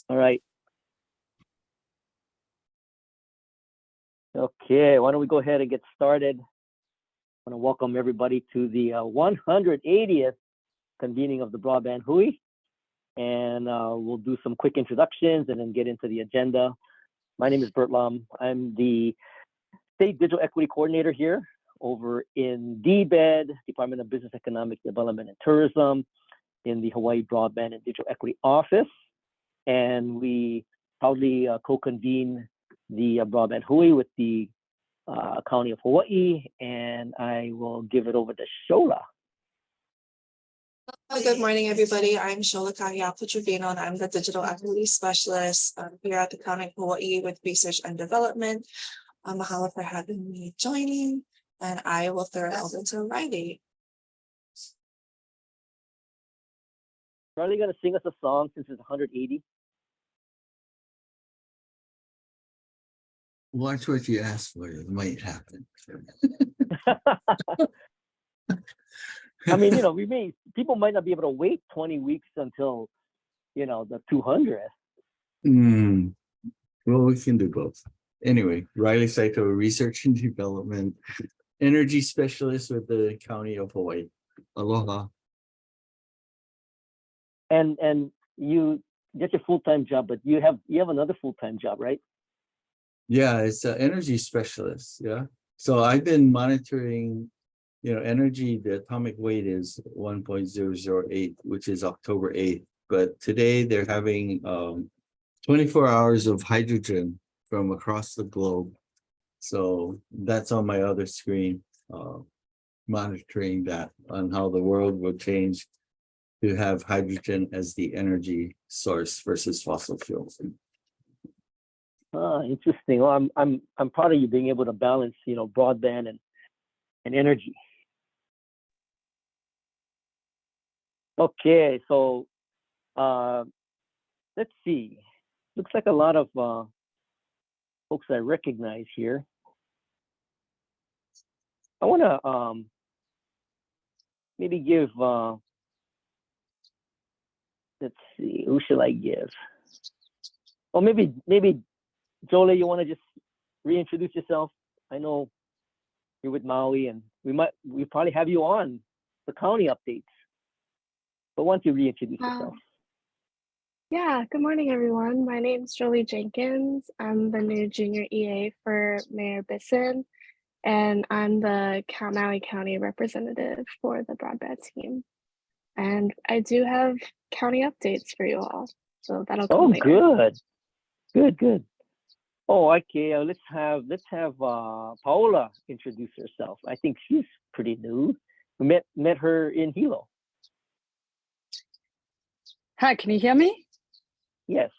All right. Okay, why don't we go ahead and get started? I want to welcome everybody to the 180th convening of the Broadband Hui. And we'll do some quick introductions and then get into the agenda. My name is Bert Lum. I'm the State Digital Equity Coordinator here over in DBED, Department of Business, Economic Development and Tourism, in the Hawaii Broadband and Digital Equity Office. And we proudly co-convene the Broadband Hui with the County of Hawaii. And I will give it over to Shola. Good morning, everybody. I'm Shola Kahiapo-Trevino, and I'm the Digital Equity Specialist here at the County of Hawaii with Research and Development. Mahalo for having me joining, and I will throw it over to Riley. Riley gonna sing us a song since it's 180. Watch what you ask for. It might happen. I mean, people might not be able to wait 20 weeks until, the 200th. Well, we can do both. Anyway, Riley Saito, Research and Development, Energy Specialist with the County of Hawaii. Aloha. And you get your full-time job, but you have another full-time job, right? Yeah, it's an energy specialist. Yeah. So I've been monitoring, energy, the atomic weight is 1.008, which is October 8th. But today they're having 24 hours of hydrogen from across the globe. So that's on my other screen, monitoring that on how the world will change to have hydrogen as the energy source versus fossil fuels. Interesting. Well, I'm proud of you being able to balance, broadband and energy. Okay, so let's see. Looks like a lot of folks I recognize here. I want to maybe give. Let's see. Who shall I give? Or maybe Jolie, you want to just reintroduce yourself? I know you're with Maui, and we probably have you on the county updates. But why don't you reintroduce yourself? Yeah, good morning, everyone. My name is Jolie Jenkins. I'm the new junior EA for Mayor Bisson, and I'm the Maui County representative for the broadband team. And I do have county updates for you all, so that'll come later. Good. Oh, okay. Let's have Paola introduce herself. I think she's pretty new. We met her in Hilo. Hi, can you hear me? Yes.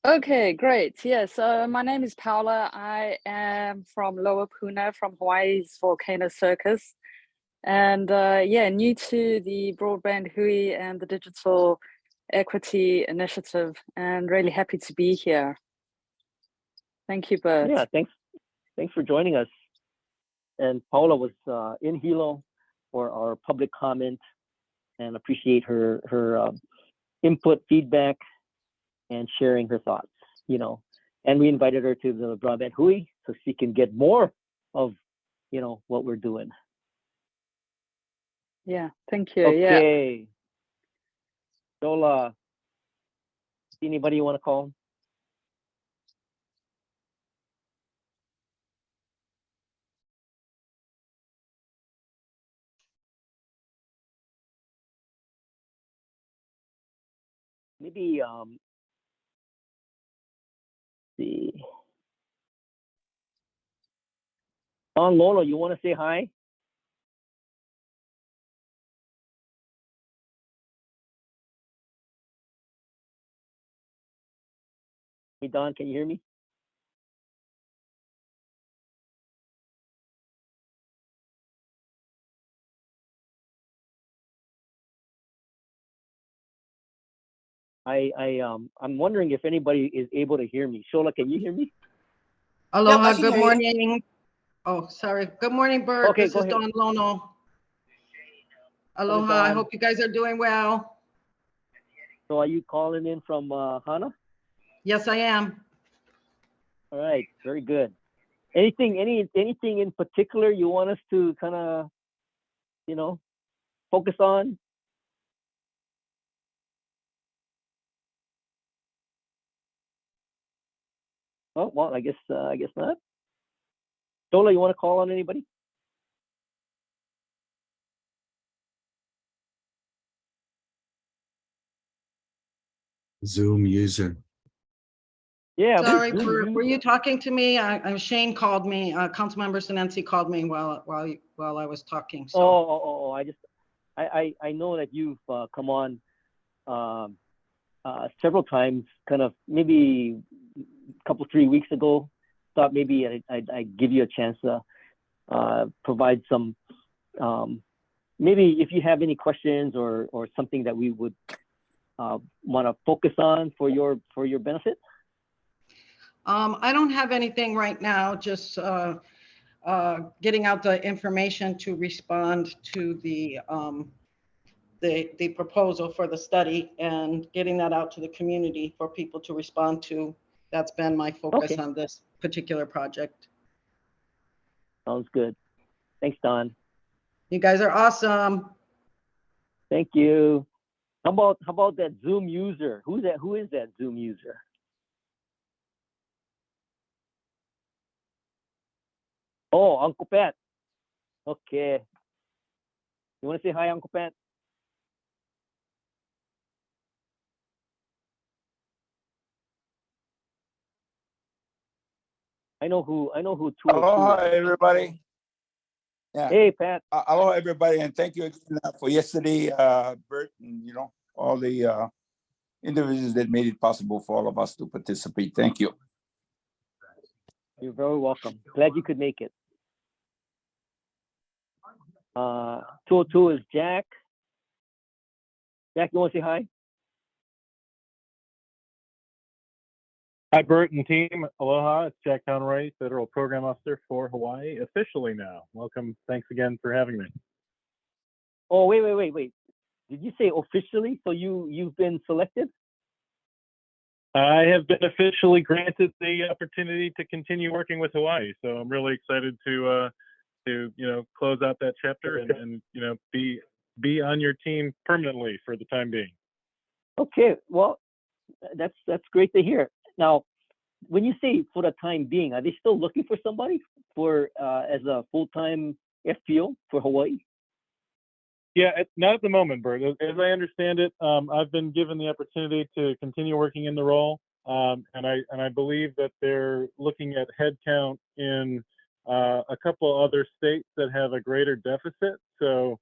Okay, great. Yes, my name is Paola. I am from Lower Puna, from Hawaii's volcano circus. And new to the Broadband Hui and the Digital Equity Initiative, and really happy to be here. Thank you, Bert. Yeah, thanks for joining us. And Paola was in Hilo for our public comment, and appreciate her input, feedback, and sharing her thoughts. And we invited her to the Broadband Hui so she can get more of what we're doing. Yeah, thank you. Okay. Yeah. Shola, anybody you want to call? Maybe see. Lolo, you want to say hi? Hey Don, can you hear me? I'm wondering if anybody is able to hear me. Shola, can you hear me? Aloha, Yep, good morning. Oh, sorry. Good morning, Bert. Okay, this is Dawn Lono. Aloha, I hope you guys are doing well. So are you calling in from Hana? Yes, I am. All right, very good. Anything in particular you want us to kind of, focus on? Oh, well, I guess not. Dola, you want to call on anybody? Zoom user. Yeah. Sorry, Zoom were you user. talking to me? Shane called me, Councilmember Sinensi called me while I was talking, so. Oh, I know that you've come on several times, kind of maybe a couple, 3 weeks ago. Thought maybe I'd give you a chance to provide some, maybe if you have any questions or something that we would want to focus on for your benefit. I don't have anything right now, just getting out the information to respond to the proposal for the study and getting that out to the community for people to respond to. That's been my focus Okay. on this particular project. Sounds good. Thanks, Don. You guys are awesome. Thank you. How about that Zoom user? Who is that Zoom user? Oh, Uncle Pat. Okay. You want to say hi, Uncle Pat? I know who 202 Aloha, is. everybody. Yeah. Hey, Pat. Aloha, everybody, and thank you again for yesterday, Bert, and all the individuals that made it possible for all of us to participate. Thank you. You're very welcome. Glad you could make it. 202 is Jack. Jack, you want to say hi? Hi, Bert and team. Aloha. It's Jack Conroy, Federal Program Officer for Hawaii, officially now. Welcome. Thanks again for having me. Oh, wait. Did you say officially? So you've been selected? I have been officially granted the opportunity to continue working with Hawaii, so I'm really excited to close out that chapter and be on your team permanently for the time being. Okay. Well, that's great to hear. Now, when you say for the time being, are they still looking for somebody for as a full-time FPO for Hawaii? Yeah, not at the moment, Bert. As I understand it, I've been given the opportunity to continue working in the role, and I believe that they're looking at headcount in a couple other states that have a greater deficit. So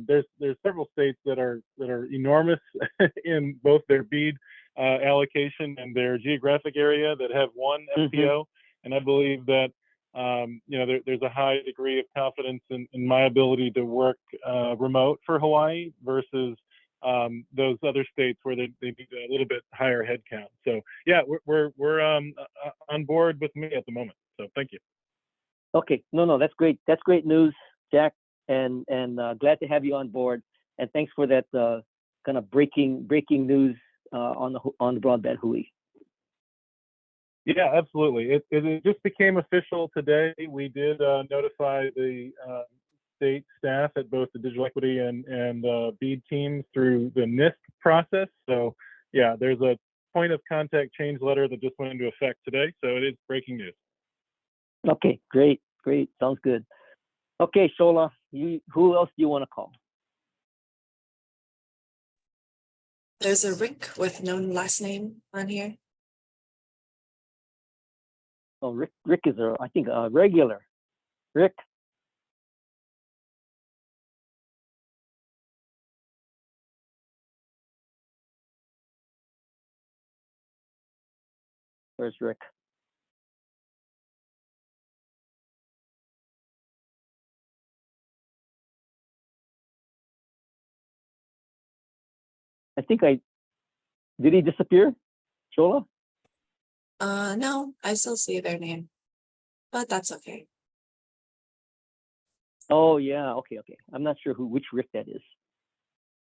there's several states that are enormous in both their BEAD allocation and their geographic area that have one FPO, and I believe that there's a high degree of confidence in my ability to work remote for Hawaii versus those other states where they need a little bit higher headcount. So yeah, we're on board with me at the moment. So thank you. Okay, no, that's great. That's great news, Jack, and glad to have you on board. And thanks for that kind of breaking news on the Broadband Hui. Yeah, absolutely. It just became official today. We did notify the state staff at both the digital equity and BEAD teams through the NIST process. So yeah, there's a point of contact change letter that just went into effect today. So it is breaking news. Okay, great. Sounds good. Okay, Shola, who else do you want to call? There's a Rick with no last name on here. Oh, Rick is I think a regular. Rick. Where's Rick? I think did he disappear, Shola? No, I still see their name, but that's okay. Oh yeah, okay. I'm not sure which Rick that is.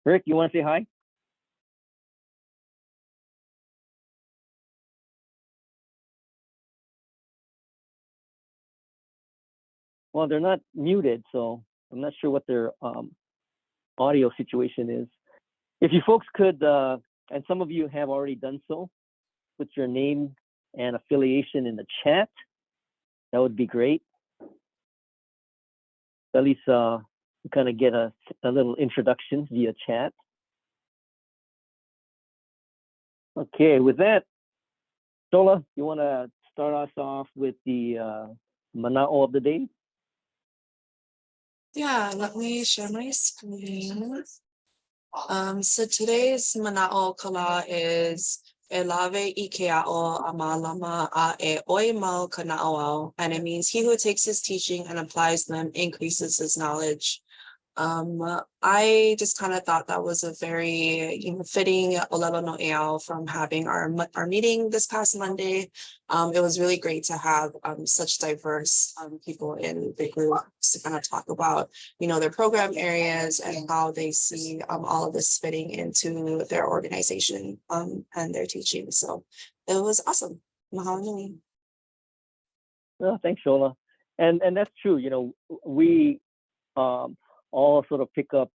Rick, you want to say hi? Well, they're not muted, so I'm not sure what their audio situation is. If you folks could, and some of you have already done so, put your name and affiliation in the chat, that would be great. At least kind of get a little introduction via chat. Okay, with that, Shola, you want to start us off with the mana'o of the day? Yeah, let me share my screen. So today's mana'o kala is e lave I ke a'o a malama a e oi mau kana'oau, and it means he who takes his teaching and applies them increases his knowledge. I just kind of thought that was a very fitting olelo no'eau from having our meeting this past Monday. It was really great to have such diverse people in the group to kind of talk about their program areas and how they see all of this fitting into their organization and their teaching. So it was awesome. Mahalo nui. Well, thanks, Shola. And that's true. We all sort of pick up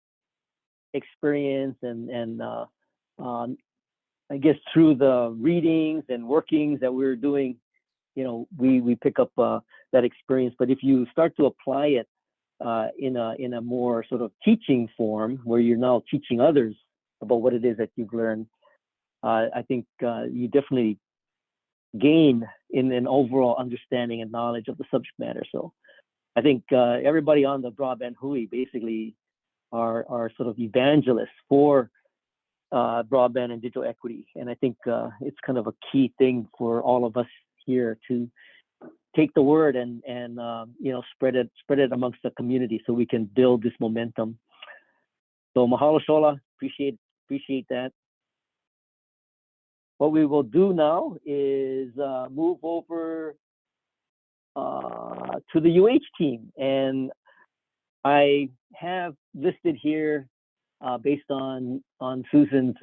experience and I guess through the readings and workings that we're doing, we pick up that experience. But if you start to apply it in a more sort of teaching form, where you're now teaching others about what it is that you've learned, I think you definitely gain in an overall understanding and knowledge of the subject matter. So I think everybody on the Broadband Hui basically are sort of evangelists for broadband and digital equity. And I think it's kind of a key thing for all of us here to take the word and spread it amongst the community so we can build this momentum. So mahalo Shola, appreciate that. What we will do now is move over to the UH team, and I have listed here based on Susan's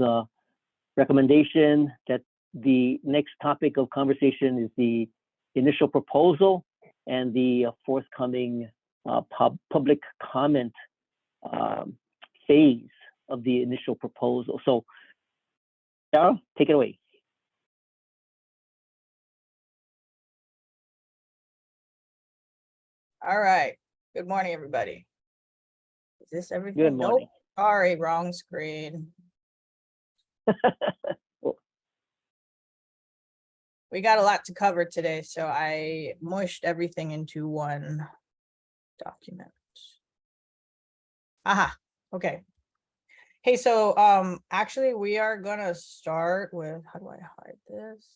recommendation that the next topic of conversation is the initial proposal and the forthcoming public comment phase of the initial proposal. So, Sarah, take it away. All right. Good morning, everybody. Is this everything? Good morning. Nope. Sorry, wrong screen. We got a lot to cover today, so I mushed everything into one document. Aha, okay. Hey, so actually we are gonna start with, how do I hide this?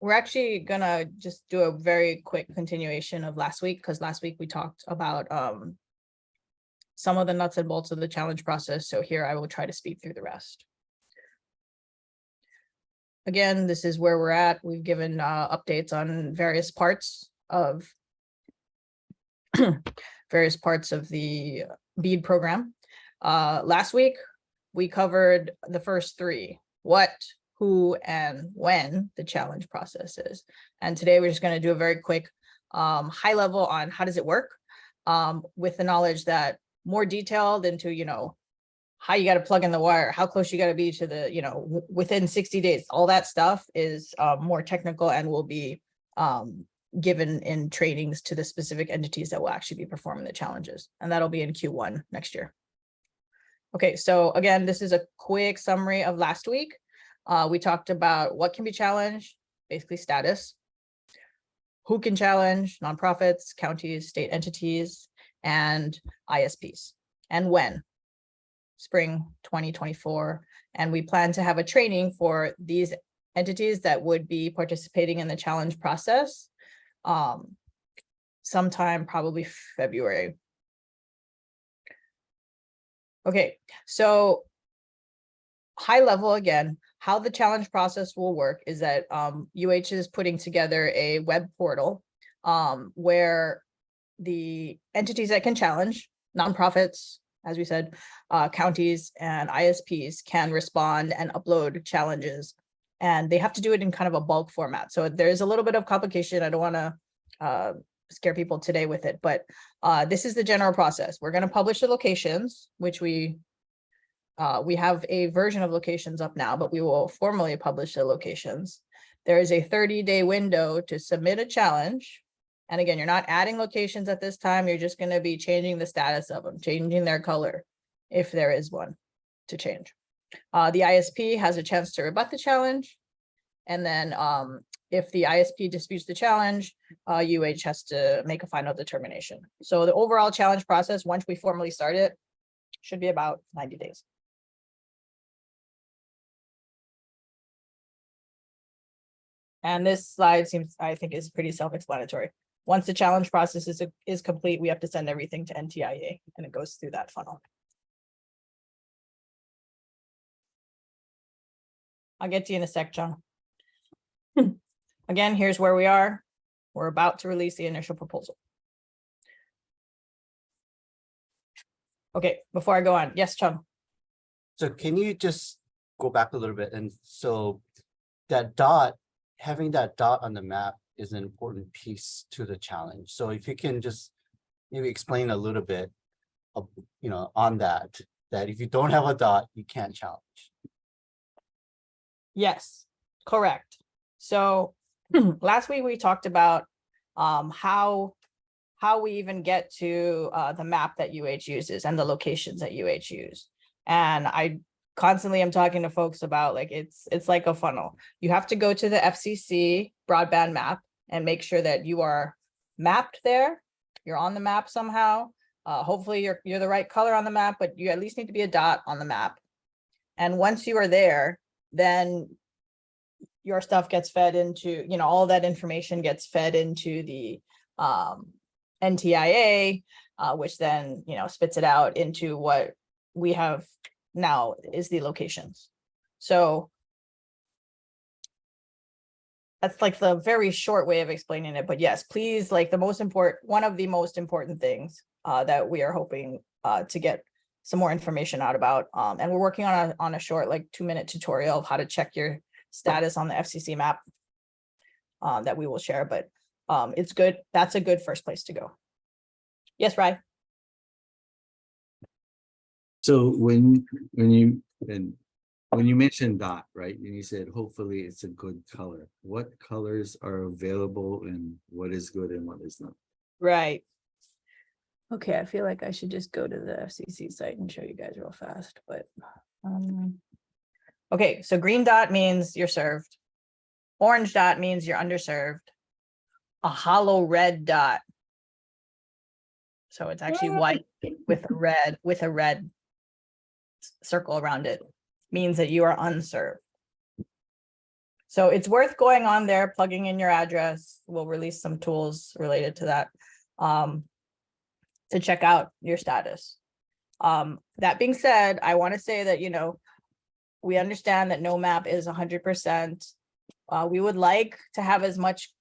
We're actually gonna just do a very quick continuation of last week, because last week we talked about some of the nuts and bolts of the challenge process. So here I will try to speed through the rest. Again, this is where we're at. We've given updates on various parts of the BEAD program. Last week, we covered the first three: what, who, and when the challenge process is. And today we're just going to do a very quick high level on how does it work, with the knowledge that more detailed into, how you got to plug in the wire, how close you got to be to the, within 60 days, all that stuff is more technical and will be given in trainings to the specific entities that will actually be performing the challenges. And that'll be in Q1 next year. Okay, so again, this is a quick summary of last week. We talked about what can be challenged, basically status, who can challenge, nonprofits, counties, state entities, and ISPs, and when, spring 2024. And we plan to have a training for these entities that would be participating in the challenge process sometime probably February. Okay, so high level again, how the challenge process will work is that UH is putting together a web portal where the entities that can challenge, nonprofits, as we said, counties and ISPs can respond and upload challenges and they have to do it in kind of a bulk format. So there's a little bit of complication. I don't want to scare people today with it, but this is the general process. We're going to publish the locations, which we have a version of locations up now, but we will formally publish the locations. There is a 30-day window to submit a challenge. And again, you're not adding locations at this time. You're just going to be changing the status of them, changing their color, if there is one to change. The ISP has a chance to rebut the challenge. And then if the ISP disputes the challenge, UH has to make a final determination. So the overall challenge process, once we formally start it, should be about 90 days. And this slide seems, I think, is pretty self-explanatory. Once the challenge process is complete, we have to send everything to NTIA, and it goes through that funnel. I'll get to you in a sec, John. Again, here's where we are. We're about to release the initial proposal. Okay, before I go on, yes, Chung. So can you just go back a little bit? And so that dot, having that dot on the map is an important piece to the challenge. So if you can just maybe explain a little bit of, on that if you don't have a dot, you can't challenge. Yes, correct. So last week we talked about how we even get to the map that UH uses and the locations that UH use. And I constantly am talking to folks about it's like a funnel. You have to go to the FCC broadband map and make sure that you are mapped there. You're on the map somehow. Hopefully you're the right color on the map, but you at least need to be a dot on the map. And once you are there, then your stuff gets fed into, all that information gets fed into the NTIA, which then, spits it out into what we have now is the locations. So that's like the very short way of explaining it. But yes, please, one of the most important things that we are hoping to get some more information out about. And we're working on a short 2-minute tutorial of how to check your status on the FCC map that we will share, but it's good. That's a good first place to go. Yes, Rai. So when you mentioned dot, right, and you said hopefully it's a good color, what colors are available and what is good and what is not? Right. Okay, I feel like I should just go to the FCC site and show you guys real fast, but okay, so green dot means you're served. Orange dot means you're underserved. A hollow red dot. So it's actually white with a red circle around it, means that you are unserved. So it's worth going on there, plugging in your address. We'll release some tools related to that to check out your status. That being said, I want to say that, we understand that no map is 100%. We would like to have as much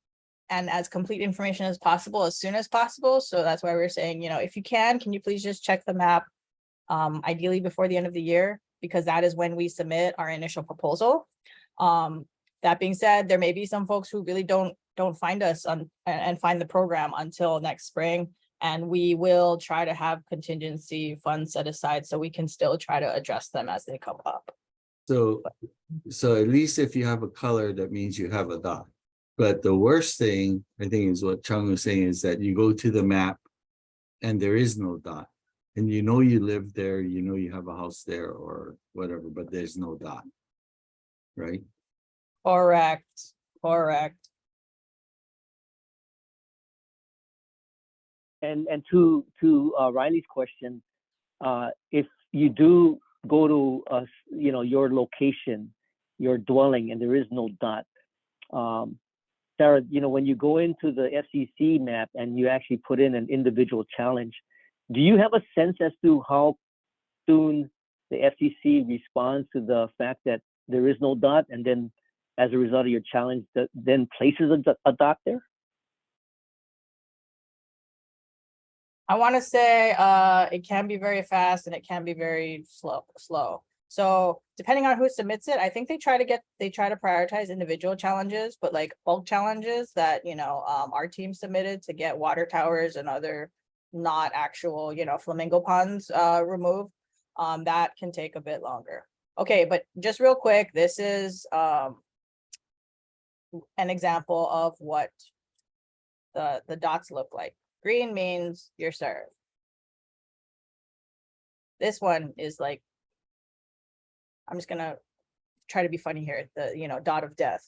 and as complete information as possible as soon as possible. So that's why we're saying, if you can you please just check the map, ideally before the end of the year, because that is when we submit our initial proposal. That being said, there may be some folks who really don't find us and find the program until next spring. And we will try to have contingency funds set aside so we can still try to address them as they come up. So at least if you have a color, that means you have a dot. But the worst thing, I think, is what Chung was saying, is that you go to the map and there is no dot. And you live there, you have a house there or whatever, but there's no dot, right? Correct. And to Riley's question, if you do go to your location, your dwelling, and there is no dot, Sarah, when you go into the FCC map and you actually put in an individual challenge, do you have a sense as to how soon the FCC responds to the fact that there is no dot, and then as a result of your challenge, then places a dot there? I want to say it can be very fast and it can be very slow. So depending on who submits it, I think they try to prioritize individual challenges, but like bulk challenges that, our team submitted to get water towers and other not actual, flamingo ponds removed, that can take a bit longer. Okay, but just real quick, this is an example of what the dots look like. Green means you're served. This one is like, I'm just gonna try to be funny here, the dot of death,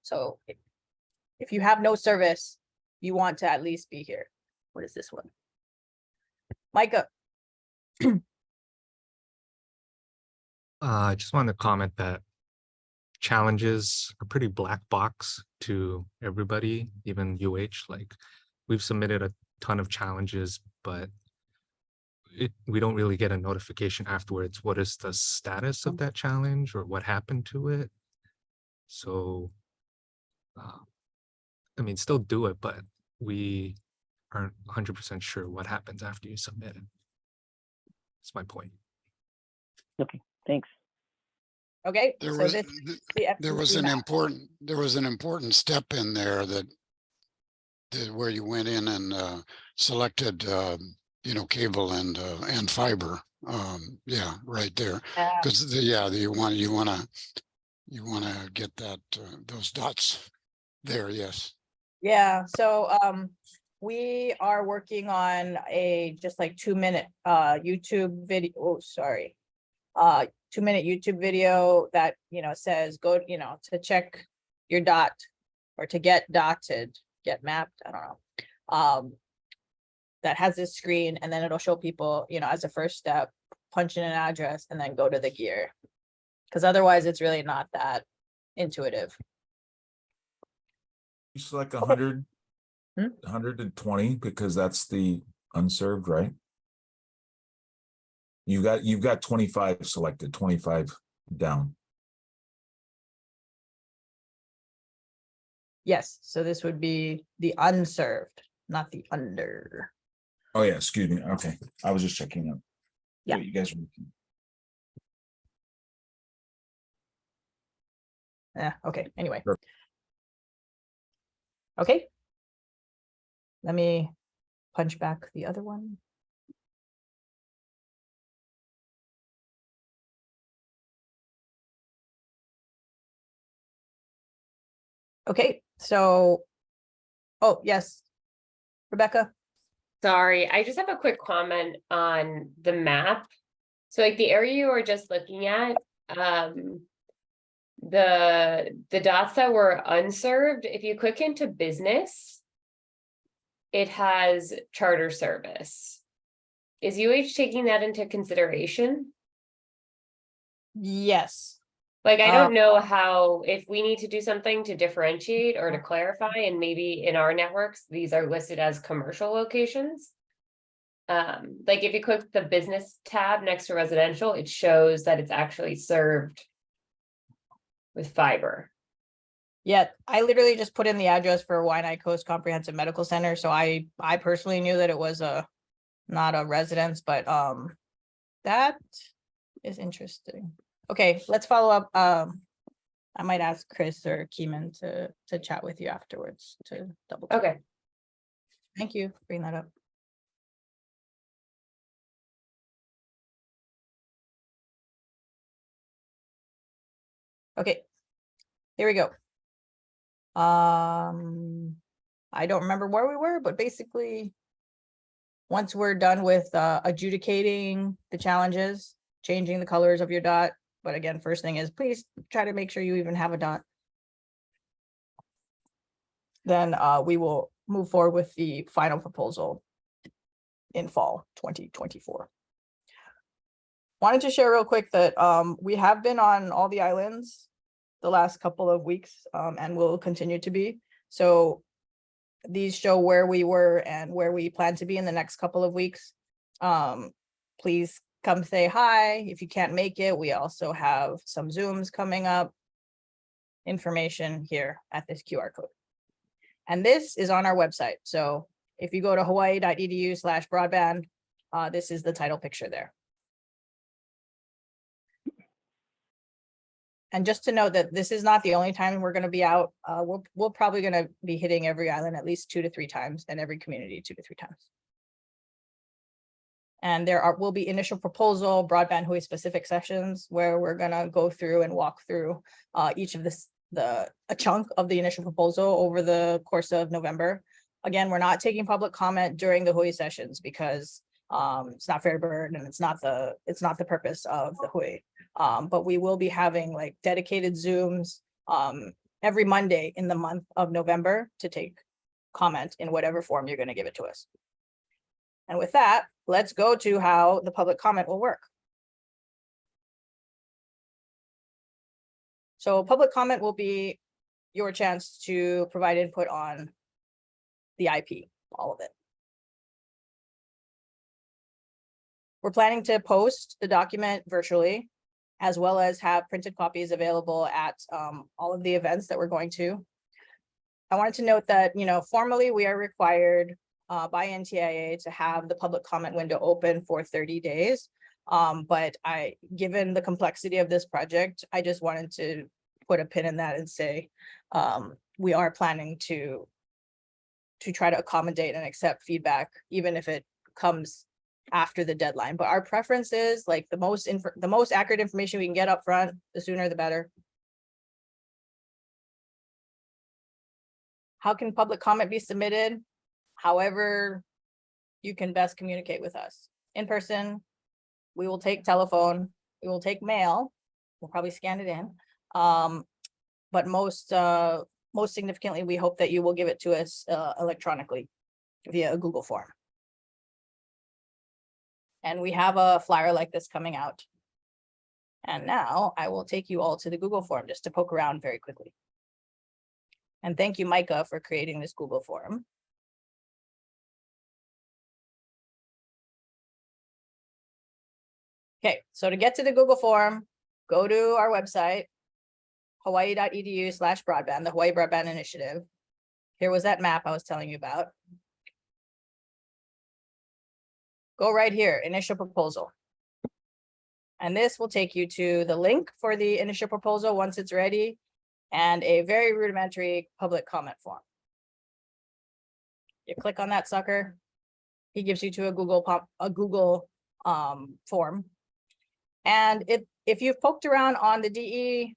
so if you have no service, you want to at least be here. What is this one? Micah. I just wanted to comment that challenges are pretty black box to everybody, even UH. Like, we've submitted a ton of challenges, but we don't really get a notification afterwards. What is the status of that challenge or what happened to it? So, I mean, still do it, but we aren't 100% sure what happens after you submit it. That's my point. Okay, thanks. Okay, There so was, this there was an important step in there that where you went in and selected, cable and fiber. Yeah, right there. Because you want to get that those dots there. Yes. Yeah, so we are working on a just like 2-minute YouTube video. Oh, sorry. 2-minute YouTube video that says go to check your dot or to get dotted, get mapped. I don't know. That has this screen, and then it'll show people, as a first step, punch in an address and then go to the gear. Because otherwise it's really not that intuitive. It's like 100, 120, because that's the unserved, right? You've got 25 selected, 25 down. Yes, so this would be the unserved, not the under. Oh yeah, excuse me. Okay, I was just checking out. Yeah, you guys. Yeah. Okay. Anyway. Sure. Okay. Let me punch back the other one. Okay, so, oh, yes, Rebecca. Sorry, I just have a quick comment on the map. So like the area you were just looking at, the dots that were unserved, if you click into business, it has charter service. Is UH taking that into consideration? Yes. Like, I don't know how, if we need to do something to differentiate or to clarify, and maybe in our networks, these are listed as commercial locations. Like if you click the business tab next to residential, it shows that it's actually served with fiber. Yeah, I literally just put in the address for Waianae Coast Comprehensive Medical Center. So I personally knew that it was not a residence, but that is interesting. Okay, let's follow up. I might ask Chris or Keeman to chat with you afterwards to double check. Okay. Thank you for bringing that up. Okay, here we go. I don't remember where we were, but basically, once we're done with adjudicating the challenges, changing the colors of your dot. But again, first thing is please try to make sure you even have a dot. Then we will move forward with the final proposal in fall 2024. Wanted to share real quick that we have been on all the islands the last couple of weeks and will continue to be. So these show where we were and where we plan to be in the next couple of weeks. Please come say hi. If you can't make it, we also have some Zooms coming up. Information here at this QR code. And this is on our website. So if you go to hawaii.edu/broadband, this is the title picture there. And just to note that this is not the only time we're going to be out. We're probably going to be hitting every island at least 2 to 3 times, and every community 2 to 3 times. And will be initial proposal, Broadband Hui specific sessions where we're going to go through and walk through each of a chunk of the initial proposal over the course of November. Again, we're not taking public comment during the Hui sessions because it's not fair to Bird, and it's not the purpose of the Hui. But we will be having like dedicated Zooms every Monday in the month of November to take comment in whatever form you're going to give it to us. And with that, let's go to how the public comment will work. So public comment will be your chance to provide input on the IP, all of it. We're planning to post the document virtually, as well as have printed copies available at all of the events that we're going to. I wanted to note that, formally we are required by NTIA to have the public comment window open for 30 days. But given the complexity of this project, I just wanted to put a pin in that and say, we are planning to try to accommodate and accept feedback, even if it comes after the deadline. But our preference is like the most accurate information we can get up front, the sooner the better. How can public comment be submitted? However you can best communicate with us. In person, we will take telephone, we will take mail, we'll probably scan it in. But most significantly, we hope that you will give it to us electronically via a Google form. And we have a flyer like this coming out. And now I will take you all to the Google form just to poke around very quickly. And thank you, Micah, for creating this Google form. Okay, so to get to the Google form, go to our website, hawaii.edu/broadband, the Hawaii Broadband Initiative. Here was that map I was telling you about. Go right here, initial proposal. And this will take you to the link for the initial proposal once it's ready, and a very rudimentary public comment form. You click on that sucker, he gives you to a Google form. And if you've poked around on the DE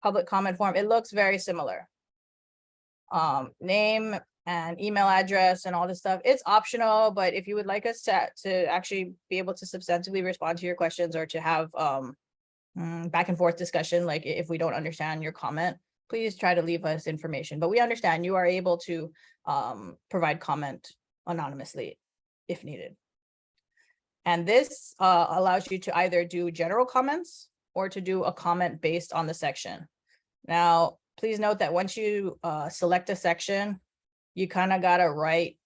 public comment form, it looks very similar. Name and email address and all this stuff, it's optional, but if you would like us to actually be able to substantively respond to your questions or to have back and forth discussion, like if we don't understand your comment, please try to leave us information. But we understand you are able to provide comment anonymously if needed. And this allows you to either do general comments or to do a comment based on the section. Now, please note that once you select a section, you kind of got to write,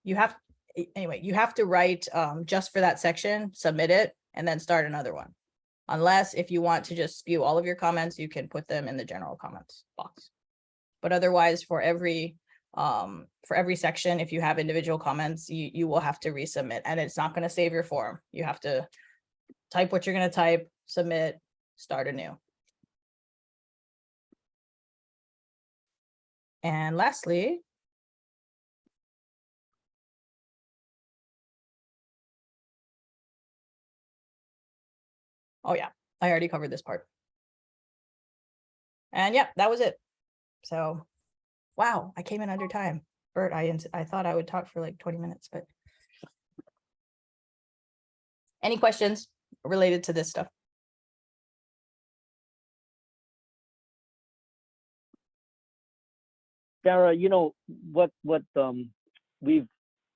you have to write just for that section, submit it, and then start another one. Unless if you want to just spew all of your comments, you can put them in the general comments box. But otherwise, for every section, if you have individual comments, you will have to resubmit, and it's not going to save your form. You have to type what you're going to type, submit, start anew. And lastly, oh yeah, I already covered this part. And yeah, that was it. So, wow, I came in under time. Bert, I thought I would talk for like 20 minutes, but any questions related to this stuff? Sarah, what we've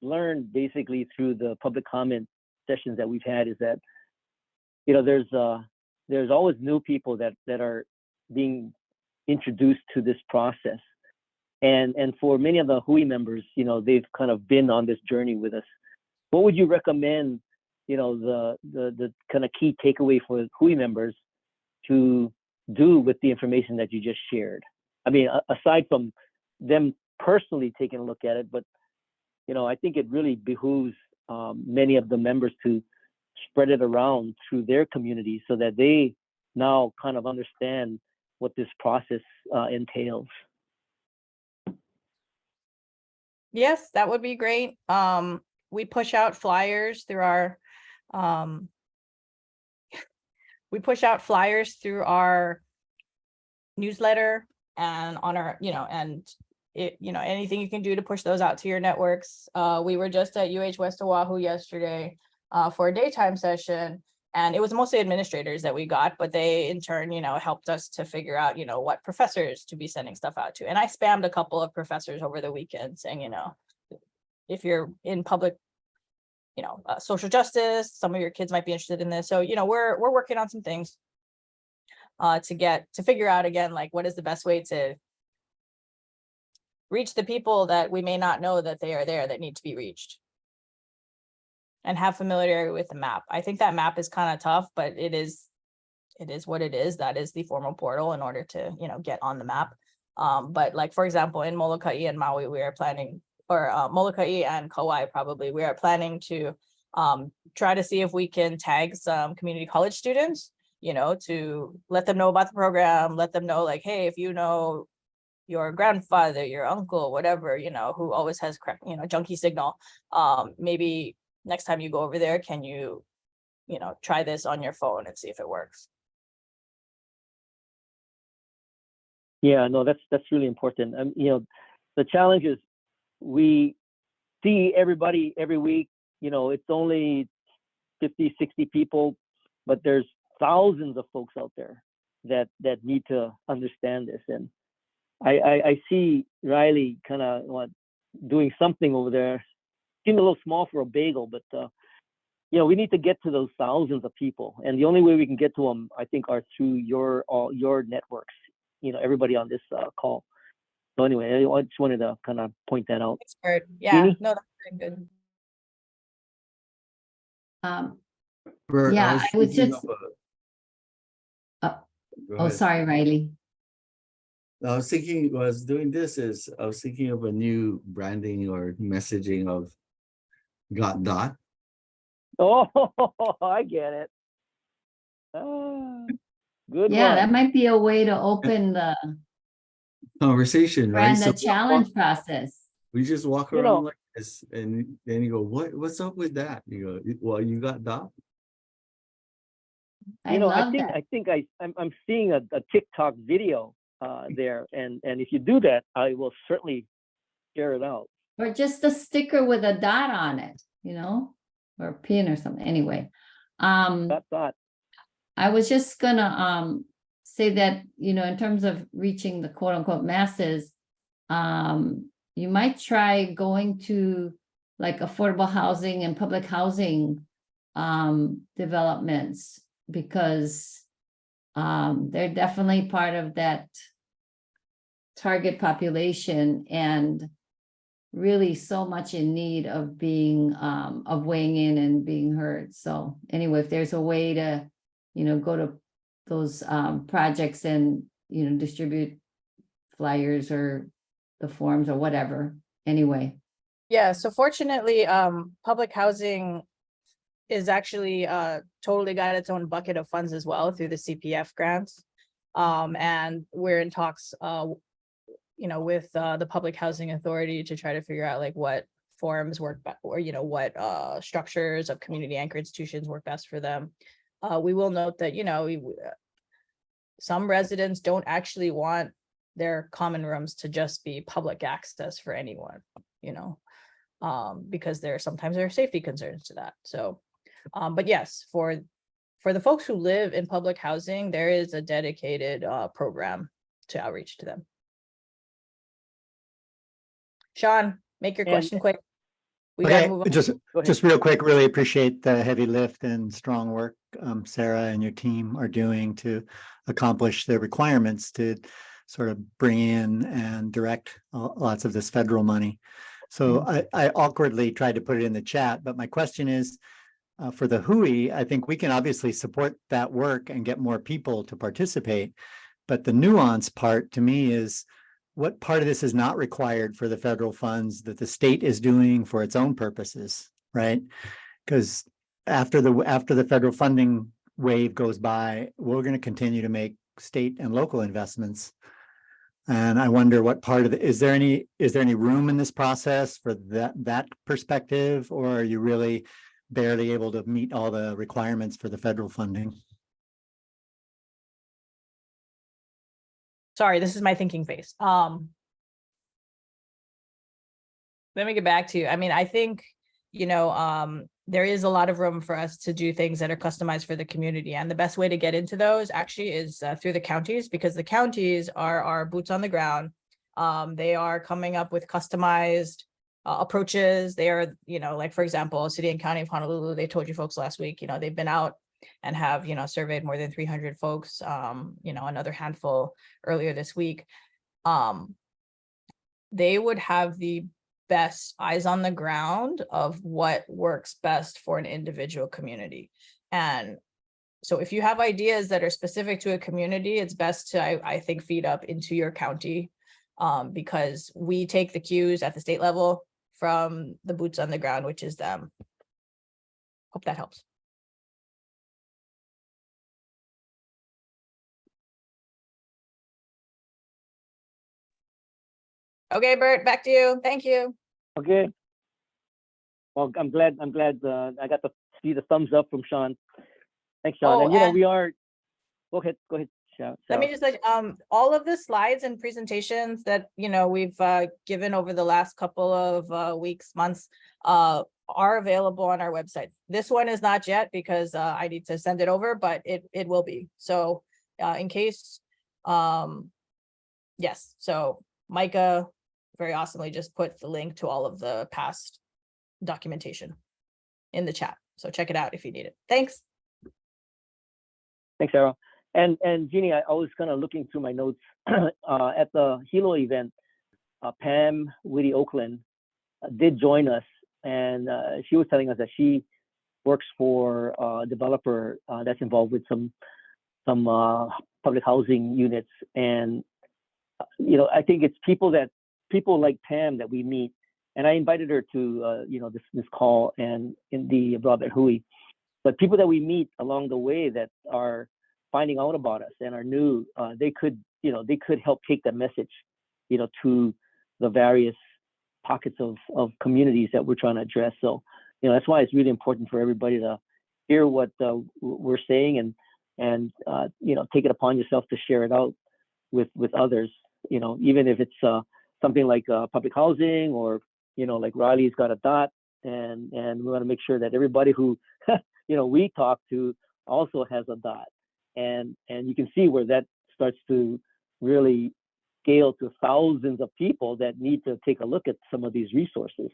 learned basically through the public comment sessions that we've had is that, there's always new people that are being introduced to this process. And for many of the Hui members, they've kind of been on this journey with us. What would you recommend, the kind of key takeaway for Hui members to do with the information that you just shared? I mean, aside from them personally taking a look at it, but I think it really behooves many of the members to spread it around through their community so that they now kind of understand what this process entails. Yes, that would be great. We push out flyers through our um newsletter and on our, and anything you can do to push those out to your networks. We were just at West Oahu yesterday for a daytime session, and it was mostly administrators that we got, but they in turn, helped us to figure out, what professors to be sending stuff out to. And I spammed a couple of professors over the weekend saying, if you're in public, social justice, some of your kids might be interested in this. So, we're working on some things to figure out again, like, what is the best way to reach the people that we may not know that they are there that need to be reached, and have familiarity with the map. I think that map is kind of tough, but it is what it is. That is the formal portal in order to, get on the map. But like, for example, in Molokai and Maui, we are planning, or Molokai and Kauai probably, we are planning to try to see if we can tag some community college students, to let them know about the program, let them know, like, hey, if you know your grandfather, your uncle, whatever, who always has junkie signal, maybe next time you go over there, can you, try this on your phone and see if it works. Yeah, no, that's really important. The challenge is we see everybody every week, it's only 50, 60 people, but there's thousands of folks out there that need to understand this. And I see Riley kind of doing something over there. Seemed a little small for a bagel, but we need to get to those thousands of people, and the only way we can get to them, I think, are through your networks. Everybody on this call. So anyway, I just wanted to kind of point that out. Expert. Yeah, Jeannie? no, that's very good. Yeah, I was thinking just, of Go oh, ahead. sorry, Riley. I was thinking, I was thinking of a new branding or messaging of got dot. Oh, I get it. Good Yeah, one. that might be a way to open the Conversation, right? brand So the challenge process. we just walk You around know- like this, and then you go, what's up with that? You go, well, you got dot. I love I think that. I'm seeing a TikTok video there, and if you do that, I will certainly share it out. Or just a sticker with a dot on it, or a pin or something. Anyway, Dot. I was just gonna say that, in terms of reaching the quote unquote masses, you might try going to like affordable housing and public housing developments, because they're definitely part of that target population and really so much in need of being of weighing in and being heard. So anyway, if there's a way to go to those projects and distribute flyers or the forms or whatever, anyway. Yeah, so fortunately, public housing is actually totally got its own bucket of funds as well through the CPF grants. And we're in talks with the Public Housing Authority to try to figure out like what forms work or what structures of community anchor institutions work best for them. We will note that some residents don't actually want their common rooms to just be public access for anyone, because sometimes there are safety concerns to that. So, but yes, for the folks who live in public housing, there is a dedicated program to outreach to them. Sean, make your question quick. We gotta move on. Just real quick, really appreciate the heavy lift and strong work Sarah and your team are doing to accomplish the requirements to sort of bring in and direct lots of this federal money. So I awkwardly tried to put it in the chat, but my question is, for the Hui, I think we can obviously support that work and get more people to participate. But the nuance part to me is, what part of this is not required for the federal funds that the state is doing for its own purposes, right? Because after the federal funding wave goes by, we're going to continue to make state and local investments. And I wonder what part of it, is there any room in this process for that perspective, or are you really barely able to meet all the requirements for the federal funding? Sorry, this is my thinking face. Let me get back to you. I mean, I think, there is a lot of room for us to do things that are customized for the community. And the best way to get into those actually is through the counties, because the counties are our boots on the ground. They are coming up with customized approaches. They are, like, for example, City and County of Honolulu, they told you folks last week, they've been out and have, surveyed more than 300 folks, another handful earlier this week. They would have the best eyes on the ground of what works best for an individual community. And so if you have ideas that are specific to a community, it's best to, I think, feed up into your county, because we take the cues at the state level from the boots on the ground, which is them. Hope that helps. Okay, Bert, back to you. Thank you. Okay. Well, I'm glad I got to see the thumbs up from Sean. Thanks, Sean. Oh, and we are, go ahead, Sarah. Let me just let all of the slides and presentations that we've given over the last couple of weeks, months, are available on our website. This one is not yet because I need to send it over, but it will be. So in case, yes. So Micah very awesomely just put the link to all of the past documentation in the chat. So check it out if you need it. Thanks. Thanks, Sarah. And Jeannie, I was kind of looking through my notes at the Hilo event. Pam Whitty Oakland did join us, and she was telling us that she works for a developer that's involved with some public housing units. And I think it's people like Pam that we meet. And I invited her to this call and in the Broadband Hui. But people that we meet along the way that are finding out about us and are new, they could help take that message, to the various pockets of communities that we're trying to address. So, that's why it's really important for everybody to hear what we're saying and take it upon yourself to share it out with others. Even if it's something like public housing or like Riley's got a dot, and we want to make sure that everybody who we talk to also has a dot. And you can see where that starts to really scale to thousands of people that need to take a look at some of these resources.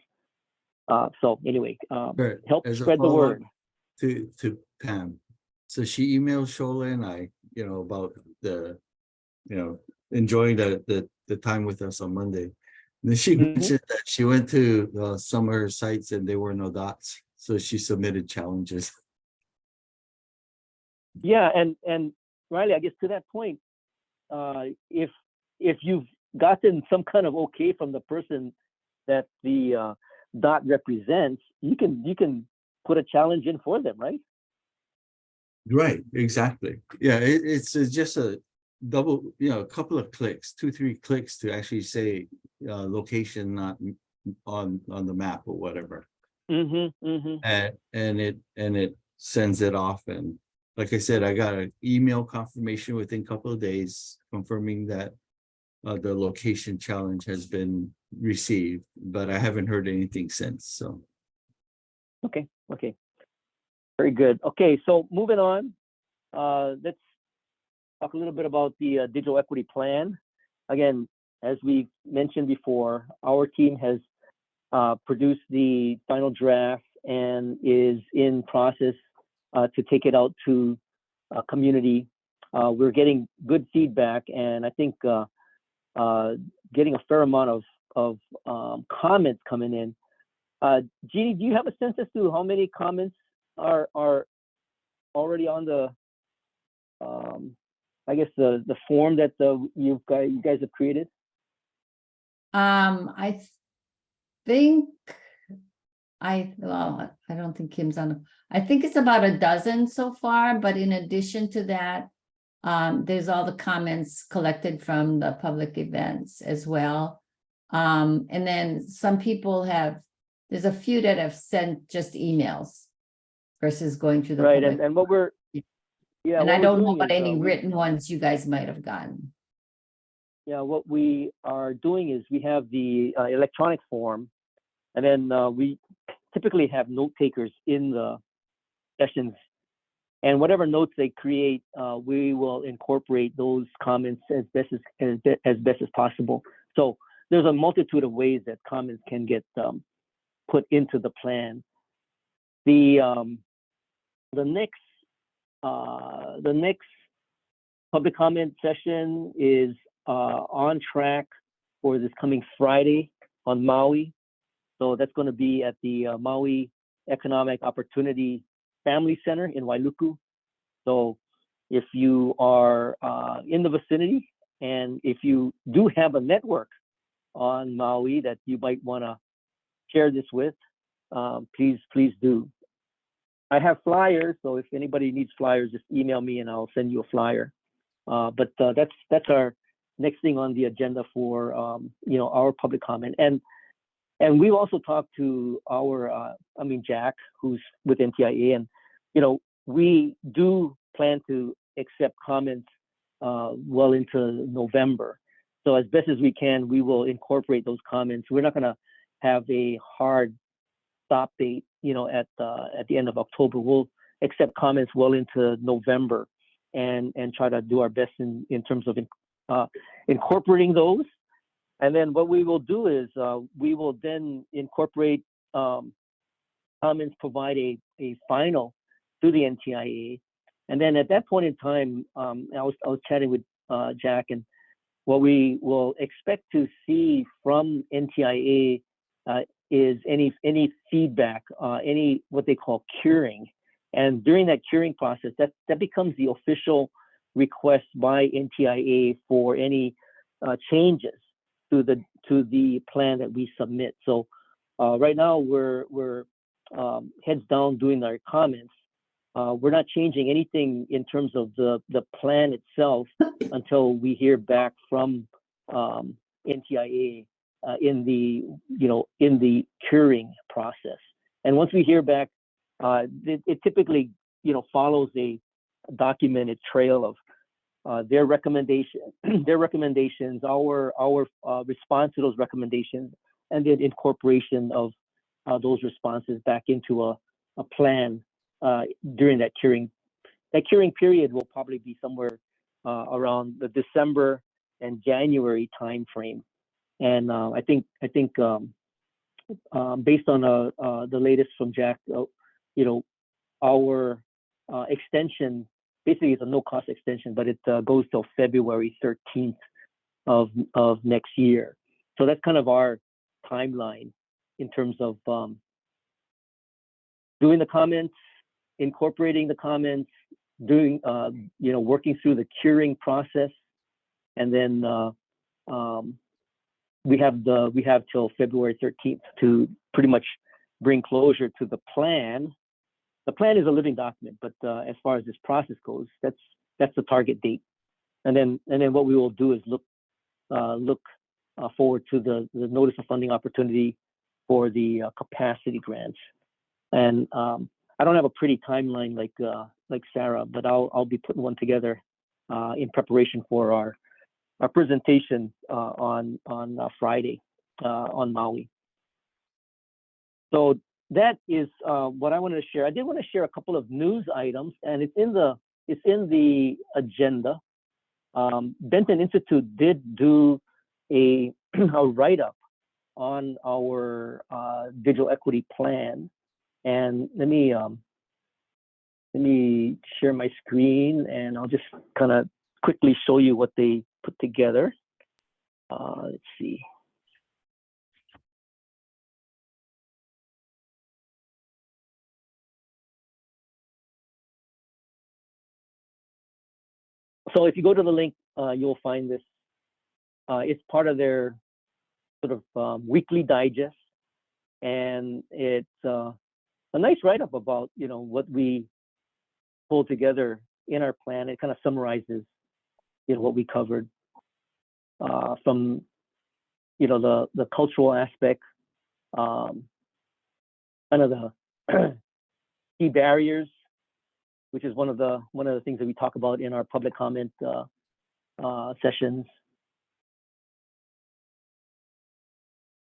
So anyway, help spread the word. To Pam. So she emailed Shola and I, about the, enjoying the time with us on Monday. And then she mentioned that she went to some of her sites and there were no dots. So she submitted challenges. Yeah, and Riley, I guess to that point, if you've gotten some kind of okay from the person that the dot represents, you can put a challenge in for them, right? Right, exactly. Yeah, it's just a double, a couple of clicks, 2-3 clicks to actually say location not on the map or whatever. And it sends it off. And like I said, I got an email confirmation within a couple of days confirming that the location challenge has been received, but I haven't heard anything since. So okay, very good. Okay, so moving on, let's talk a little bit about the digital equity plan. Again, as we mentioned before, our team has produced the final draft and is in process to take it out to community. We're getting good feedback, and I think getting a fair amount of comments coming in. Jeannie, do you have a sense as to how many comments are already on the I guess the form that you guys have created? I think Well, I don't think Kim's on. I think it's about a dozen so far, but in addition to that, there's all the comments collected from the public events as well. And then some people there's a few that have sent just emails versus going to the Right, public. and what we're, yeah, And what I we're don't know doing about is, any written ones you guys might have gotten. yeah, what we are doing is we have the electronic form, and then we typically have note takers in the sessions, and whatever notes they create, we will incorporate those comments as best as possible. So there's a multitude of ways that comments can get put into the plan. The next public comment session is on track for this coming Friday on Maui. So that's going to be at the Maui Economic Opportunity Family Center in Wailuku. So if you are in the vicinity, and if you do have a network on Maui that you might want to share this with, please do. I have flyers, so if anybody needs flyers, just email me and I'll send you a flyer. But that's our next thing on the agenda for our public comment. And we've also talked to our Jack, who's with NTIA, and we do plan to accept comments well into November. So as best as we can, we will incorporate those comments. We're not going to have a hard stop date, at the end of October. We'll accept comments well into November and try to do our best in terms of incorporating those. And then what we will do is we will then incorporate comments, provide a final to the NTIA. And then at that point in time, I was chatting with Jack, and what we will expect to see from NTIA is any feedback, any what they call curing. And during that curing process, that becomes the official request by NTIA for any changes to the plan that we submit. So right now we're heads down doing our comments. We're not changing anything in terms of the plan itself until we hear back from NTIA in the curing process. And once we hear back, it typically follows a documented trail of their recommendations, our response to those recommendations, and then incorporation of those responses back into a plan during that curing. That curing period will probably be somewhere around the December and January timeframe. And I think based on the latest from Jack, our extension basically is a no-cost extension, but it goes till February 13th of next year. So that's kind of our timeline in terms of doing the comments, incorporating the comments, doing working through the curing process, and then we have till February 13th to pretty much bring closure to the plan. The plan is a living document, but as far as this process goes, that's the target date. And then what we will do is look forward to the notice of funding opportunity for the capacity grants. And I don't have a pretty timeline like Sarah, but I'll be putting one together in preparation for our presentation on Friday on Maui. So that is what I wanted to share. I did want to share a couple of news items, and it's in the agenda. Benton Institute did do a write-up on our digital equity plan, and let me share my screen, and I'll just kind of quickly show you what they put together. Let's see. So if you go to the link, you'll find this. It's part of their sort of weekly digest. and it's a nice write-up about what we pulled together in our plan. It kind of summarizes what we covered from the cultural aspect, kind of the key barriers, which is one of the things that we talk about in our public comment sessions.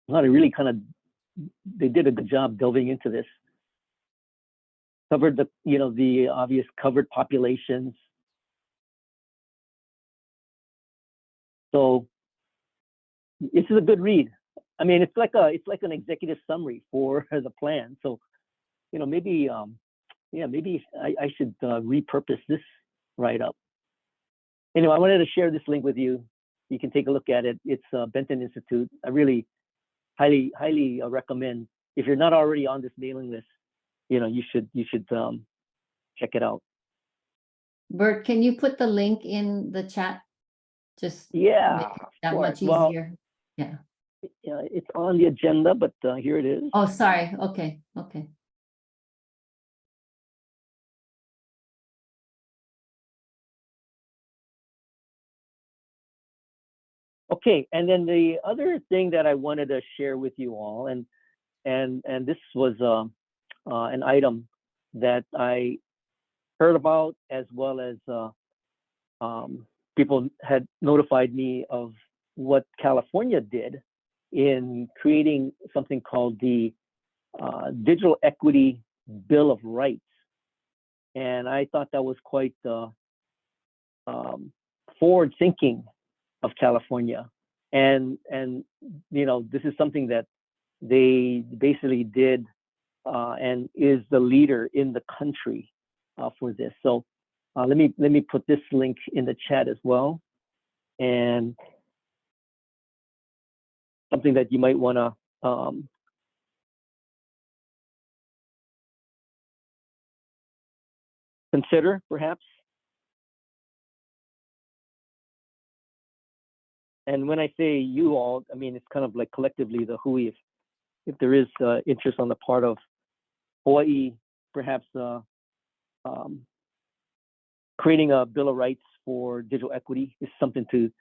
They did a good job delving into this. Covered the obvious covered populations. So this is a good read. I mean, it's like an executive summary for the plan. So maybe maybe I should repurpose this write-up. Anyway, I wanted to share this link with you. You can take a look at it. It's Benton Institute. I really highly recommend, if you're not already on this mailing list, you should check it out. Bert, can you put the link in the chat? Just Yeah, make it that much well, easier. Yeah. It's on the agenda, but here it is. Oh, sorry. Okay. Okay. Okay, and then the other thing that I wanted to share with you all, and this was an item that I heard about, as well as people had notified me of what California did in creating something called the Digital Equity Bill of Rights. And I thought that was quite forward thinking of California. And this is something that they basically did and is the leader in the country for this. So let me put this link in the chat as well, and something that you might want to consider, perhaps. And when I say you all, I mean it's kind of like collectively the Hui. If there is interest on the part of Hawaii, perhaps creating a Bill of Rights for digital equity is something to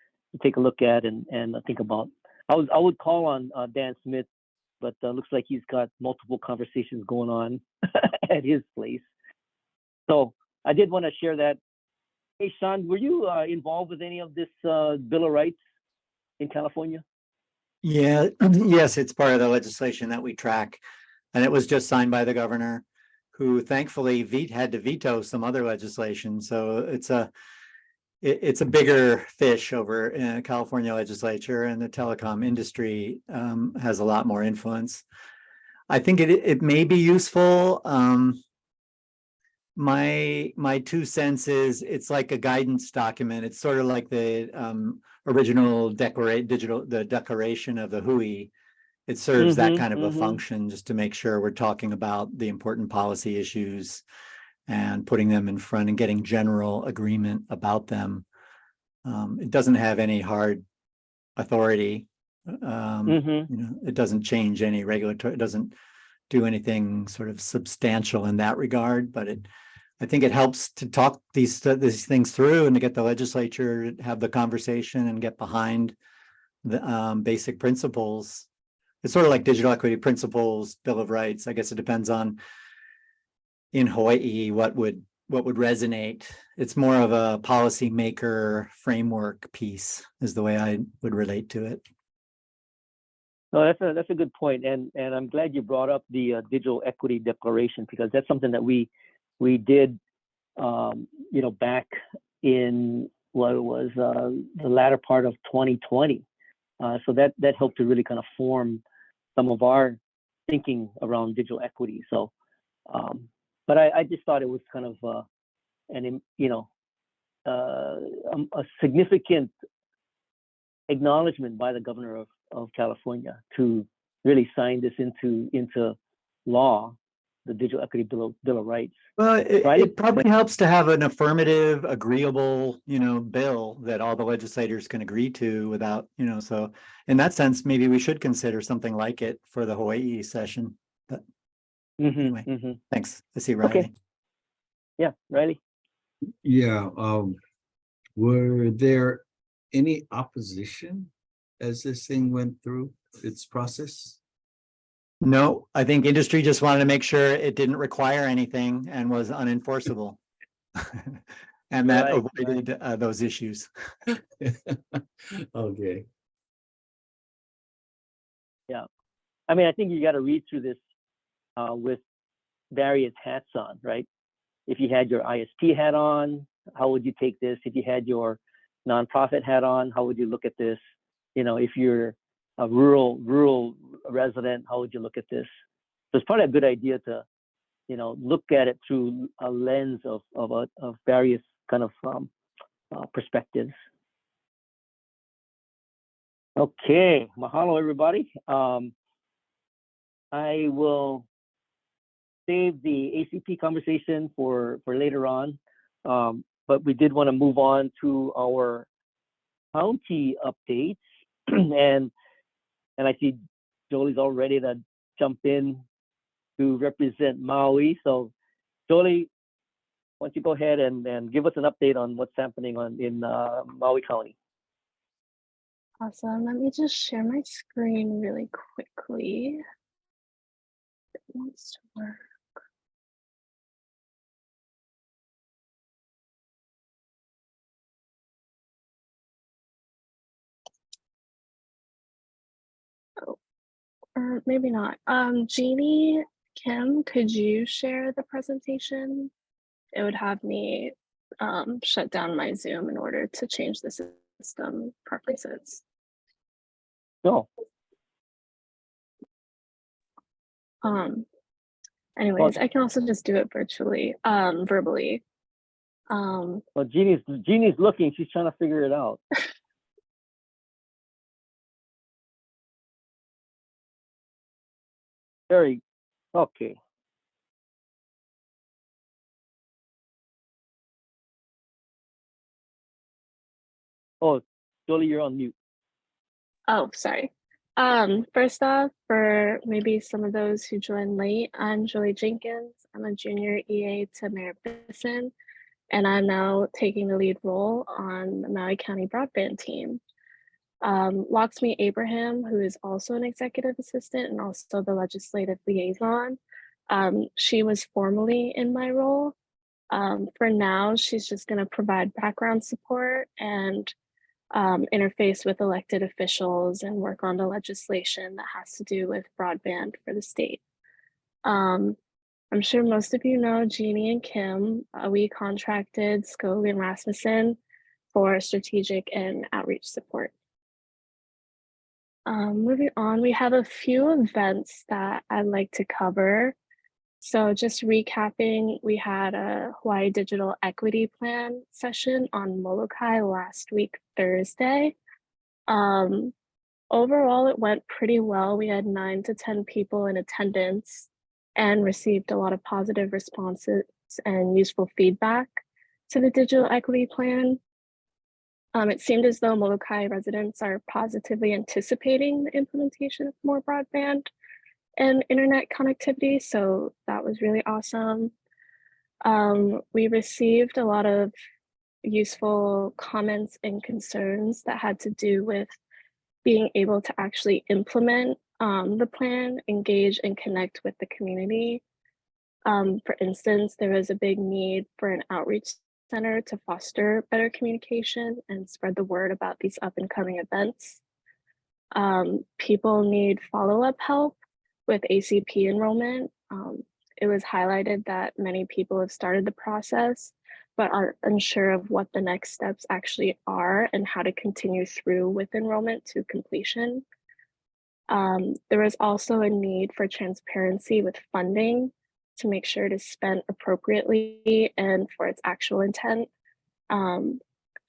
take a look at and think about. I would call on Dan Smith, but looks like he's got multiple conversations going on at his place. So I did want to share that. Hey, Sean, were you involved with any of this Bill of Rights in California? Yeah, yes, it's part of the legislation that we track. And it was just signed by the governor, who thankfully had to veto some other legislation. So it's a bigger fish over in California legislature, and the telecom industry has a lot more influence. I think it may be useful. My 2 cents is it's like a guidance document. It's sort of like the original declaration of the Hui. It serves that kind of a function, just to make sure we're talking about the important policy issues and putting them in front and getting general agreement about them. It doesn't have any hard authority. It doesn't change any regulatory, it doesn't do anything sort of substantial in that regard, but I think it helps to talk these things through and to get the legislature to have the conversation and get behind the basic principles. It's sort of like digital equity principles, Bill of Rights. I guess it depends on in Hawaii what would resonate. It's more of a policy maker framework piece is the way I would relate to it. No, that's a good point, and I'm glad you brought up the Digital Equity Declaration, because that's something that we did, back in what it was the latter part of 2020. So that helped to really kind of form some of our thinking around digital equity. So, but I just thought it was kind of a significant acknowledgement by the governor of California to really sign this into law, the Digital Equity Bill of Rights. Well, Right. it probably helps to have an affirmative, agreeable, bill that all the legislators can agree to without, so in that sense, maybe we should consider something like it for the Hawaii session. But anyway, thanks. I see Riley. Okay. Yeah, Riley. Yeah, were there any opposition as this thing went through its process? No, I think industry just wanted to make sure it didn't require anything and was unenforceable. And that Right, avoided those issues. Okay. Yeah. I mean, I think you got to read through this with various hats on, right? If you had your ISP hat on, how would you take this? If you had your nonprofit hat on, how would you look at this? If you're a rural resident, how would you look at this? So it's probably a good idea to, look at it through a lens of various kind of perspectives. Okay, mahalo everybody. I will save the ACP conversation for later on, but we did want to move on to our county updates, and I see Jolie's all ready to jump in to represent Maui. So Jolie, why don't you go ahead and give us an update on what's happening in Maui County. Awesome. Let me just share my screen really quickly. It wants to work. Oh, or maybe not. Jeannie, Kim, could you share the presentation? It would have me shut down my Zoom in order to change the system preferences. No. Anyways, I can also just do it virtually, verbally. Well, Jeannie's looking. She's trying to figure it out. Very okay. Oh, Jolie, you're on mute. Oh, sorry. First off, for maybe some of those who joined late, I'm Jolie Jenkins. I'm a junior EA to Mayor Bisson, and I'm now taking the lead role on the Maui County Broadband team. Laxmi Abraham, who is also an executive assistant and also the legislative liaison, she was formerly in my role. For now, she's just going to provide background support and interface with elected officials and work on the legislation that has to do with broadband for the state. I'm sure most of you know Jeannie and Kim. We contracted Scoglie and Rasmussen for strategic and outreach support. Moving on, we have a few events that I'd like to cover. So just recapping, we had a Hawaii Digital Equity Plan session on Molokai last week, Thursday. Overall, it went pretty well. We had 9 to 10 people in attendance and received a lot of positive responses and useful feedback to the Digital Equity Plan. It seemed as though Molokai residents are positively anticipating the implementation of more broadband and internet connectivity, so that was really awesome. We received a lot of useful comments and concerns that had to do with being able to actually implement the plan, engage and connect with the community. For instance, there was a big need for an outreach center to foster better communication and spread the word about these up and coming events. People need follow-up help with ACP enrollment. It was highlighted that many people have started the process, but are unsure of what the next steps actually are and how to continue through with enrollment to completion. There was also a need for transparency with funding to make sure it is spent appropriately and for its actual intent. An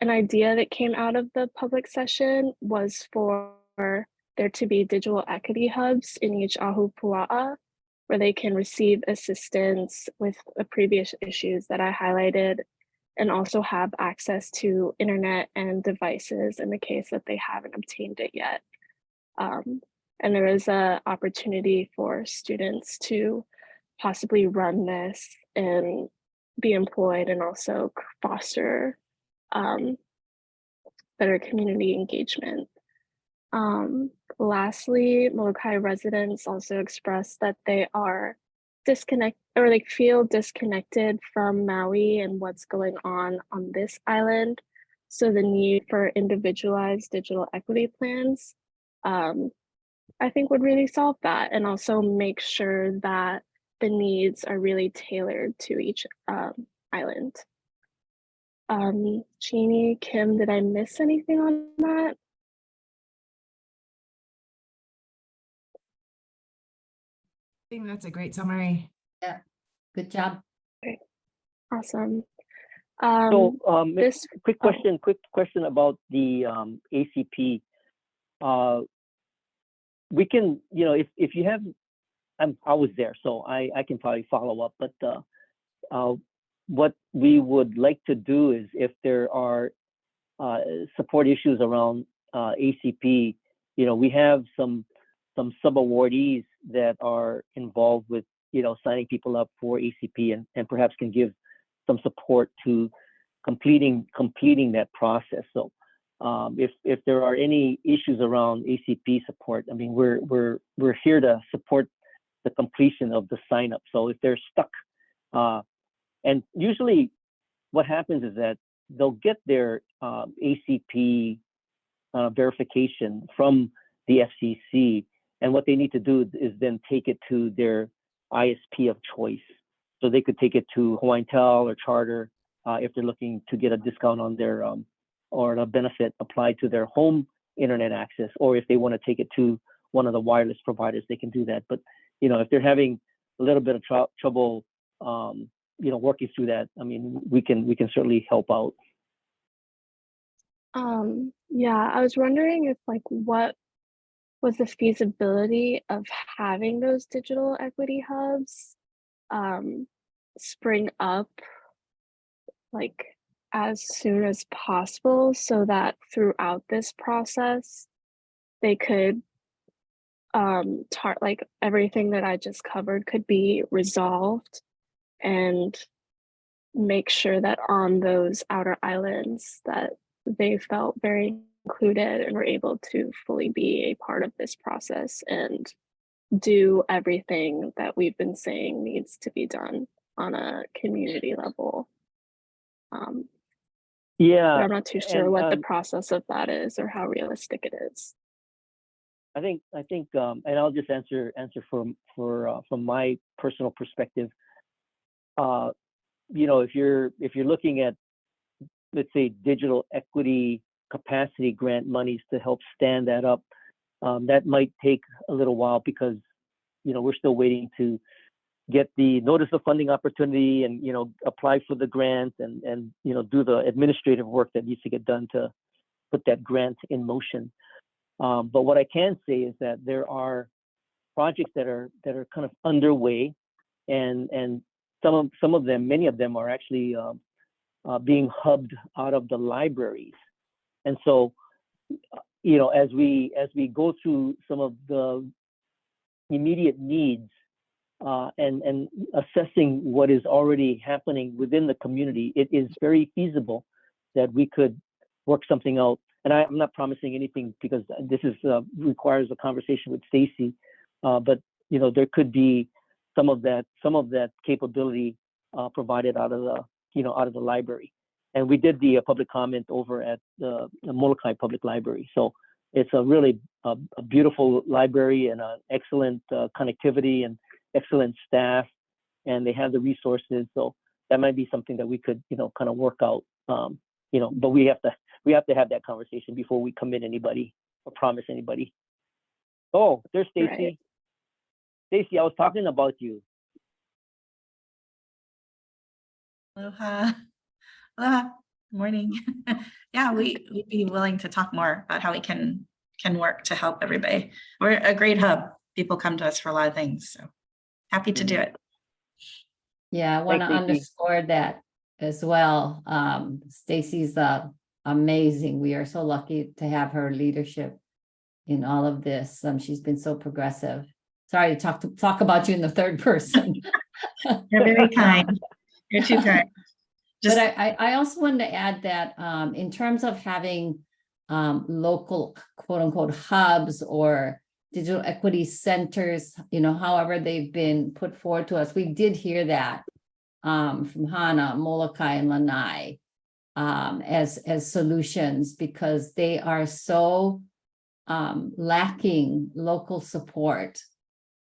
idea that came out of the public session was for there to be digital equity hubs in each ahupua'a where they can receive assistance with the previous issues that I highlighted, and also have access to internet and devices in the case that they haven't obtained it yet. And there is an opportunity for students to possibly run this and be employed and also foster better community engagement. Lastly, Molokai residents also expressed that they are feel disconnected from Maui and what's going on this island. So the need for individualized digital equity plans, I think would really solve that, and also make sure that the needs are really tailored to each island. Jeannie, Kim, did I miss anything on that? I think that's a great summary. Yeah, good job. Okay. Awesome. This quick question about the ACP. We can, if you have, I was there, so I can probably follow up, but what we would like to do is, if there are support issues around ACP, we have some sub-awardees that are involved with, signing people up for ACP, and perhaps can give some support to completing that process. So if there are any issues around ACP support, I mean, we're here to support the completion of the sign up. So if they're stuck, and usually what happens is that they'll get their ACP verification from the FCC, and what they need to do is then take it to their ISP of choice. So they could take it to Hawaiian Tel or Charter if they're looking to get a discount on their or a benefit applied to their home internet access, or if they want to take it to one of the wireless providers, they can do that. But if they're having a little bit of trouble, working through that, I mean, we can certainly help out. Yeah, I was wondering if what was the feasibility of having those digital equity hubs spring up as soon as possible, so that throughout this process they could everything that I just covered could be resolved, and make sure that on those outer islands that they felt very included and were able to fully be a part of this process and do everything that we've been saying needs to be done on a community level. Yeah, but I'm not too sure what the process of that is or how realistic it is. I think, and I'll just answer from my personal perspective. If you're looking at, let's say, digital equity capacity grant monies to help stand that up, that might take a little while, because we're still waiting to get the notice of funding opportunity and apply for the grant and do the administrative work that needs to get done to put that grant in motion. But what I can say is that there are projects that are kind of underway, and some of them, many of them, are actually being hubbed out of the libraries. And so, as we go through some of the immediate needs and assessing what is already happening within the community, it is very feasible that we could work something out. And I'm not promising anything, because this requires a conversation with Stacy. But there could be some of that capability provided out of the library. And we did the public comment over at the Molokai Public Library. So it's a really a beautiful library, and excellent connectivity and excellent staff, and they have the resources. So that might be something that we could kind of work out. But we have to have that conversation before we commit anybody or promise anybody. Oh, there's Stacy. Right. Stacy, I was talking about you. Aloha. Aloha. Good morning. Yeah, we'd be willing to talk more about how we can work to help everybody. We're a great hub. People come to us for a lot of things. So Happy to do it. Yeah, I want to Thanks, Stacey. underscore that as well. Stacy's amazing. We are so lucky to have her leadership in all of this. She's been so progressive. Sorry to talk about you in the third person. You're very kind. You're too kind. But I also wanted to add that in terms of having local quote unquote hubs or digital equity centers, however they've been put forward to us, we did hear that from Hana, Molokai, and Lanai as solutions, because they are so lacking local support.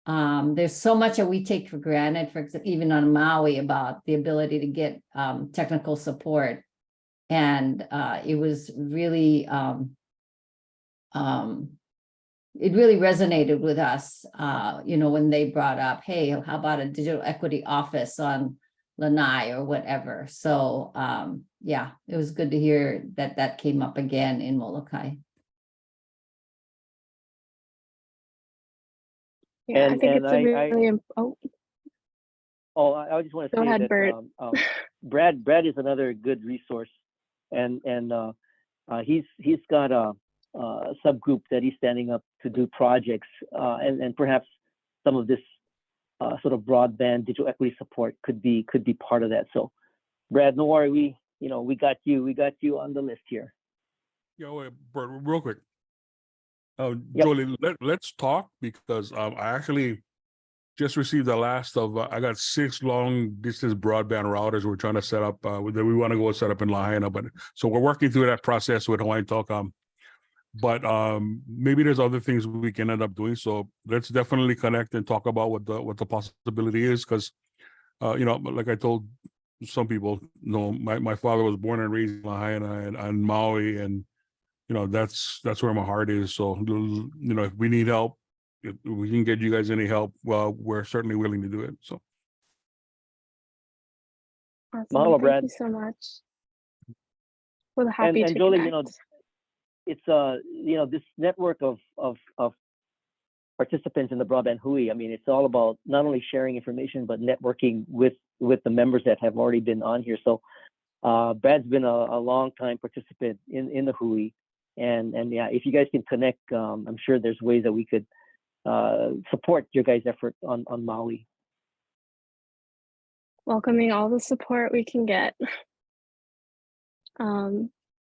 There's so much that we take for granted, for example, even on Maui, about the ability to get technical support. And it was really, it really resonated with us, when they brought up, hey, how about a digital equity office on Lanai or whatever. So yeah, it was good to hear that came up again in Molokai. Yeah, I think it's a really I just want to Go say ahead, that Bert. Brad is another good resource, and he's got a subgroup that he's standing up to do projects, and perhaps some of this sort of broadband digital equity support could be part of that. So, Brad, no worry, we got you on the list here. Yeah, wait, Bert, real quick. Yep. Jolie, let's talk, because I actually just received the last of, I got 6 long distance broadband routers we're trying to set up, that we want to go set up in Lahaina. But so we're working through that process with Hawaiian Telecom. But maybe there's other things we can end up doing. So let's definitely connect and talk about what the possibility is. Because, like I told some people, my father was born and raised in Lahaina and Maui, and that's where my heart is. So if we need help, if we can get you guys any help, well, we're certainly willing to do it. So Awesome. Mahalo, Brad. Thank you so much. We're happy to Jolie, connect. it's this network of participants in the Broadband Hui. I mean, it's all about not only sharing information but networking with the members that have already been on here. So Brad's been a long time participant in the Hui, and yeah, if you guys can connect, I'm sure there's ways that we could support your guys' effort on Maui. Welcoming all the support we can get.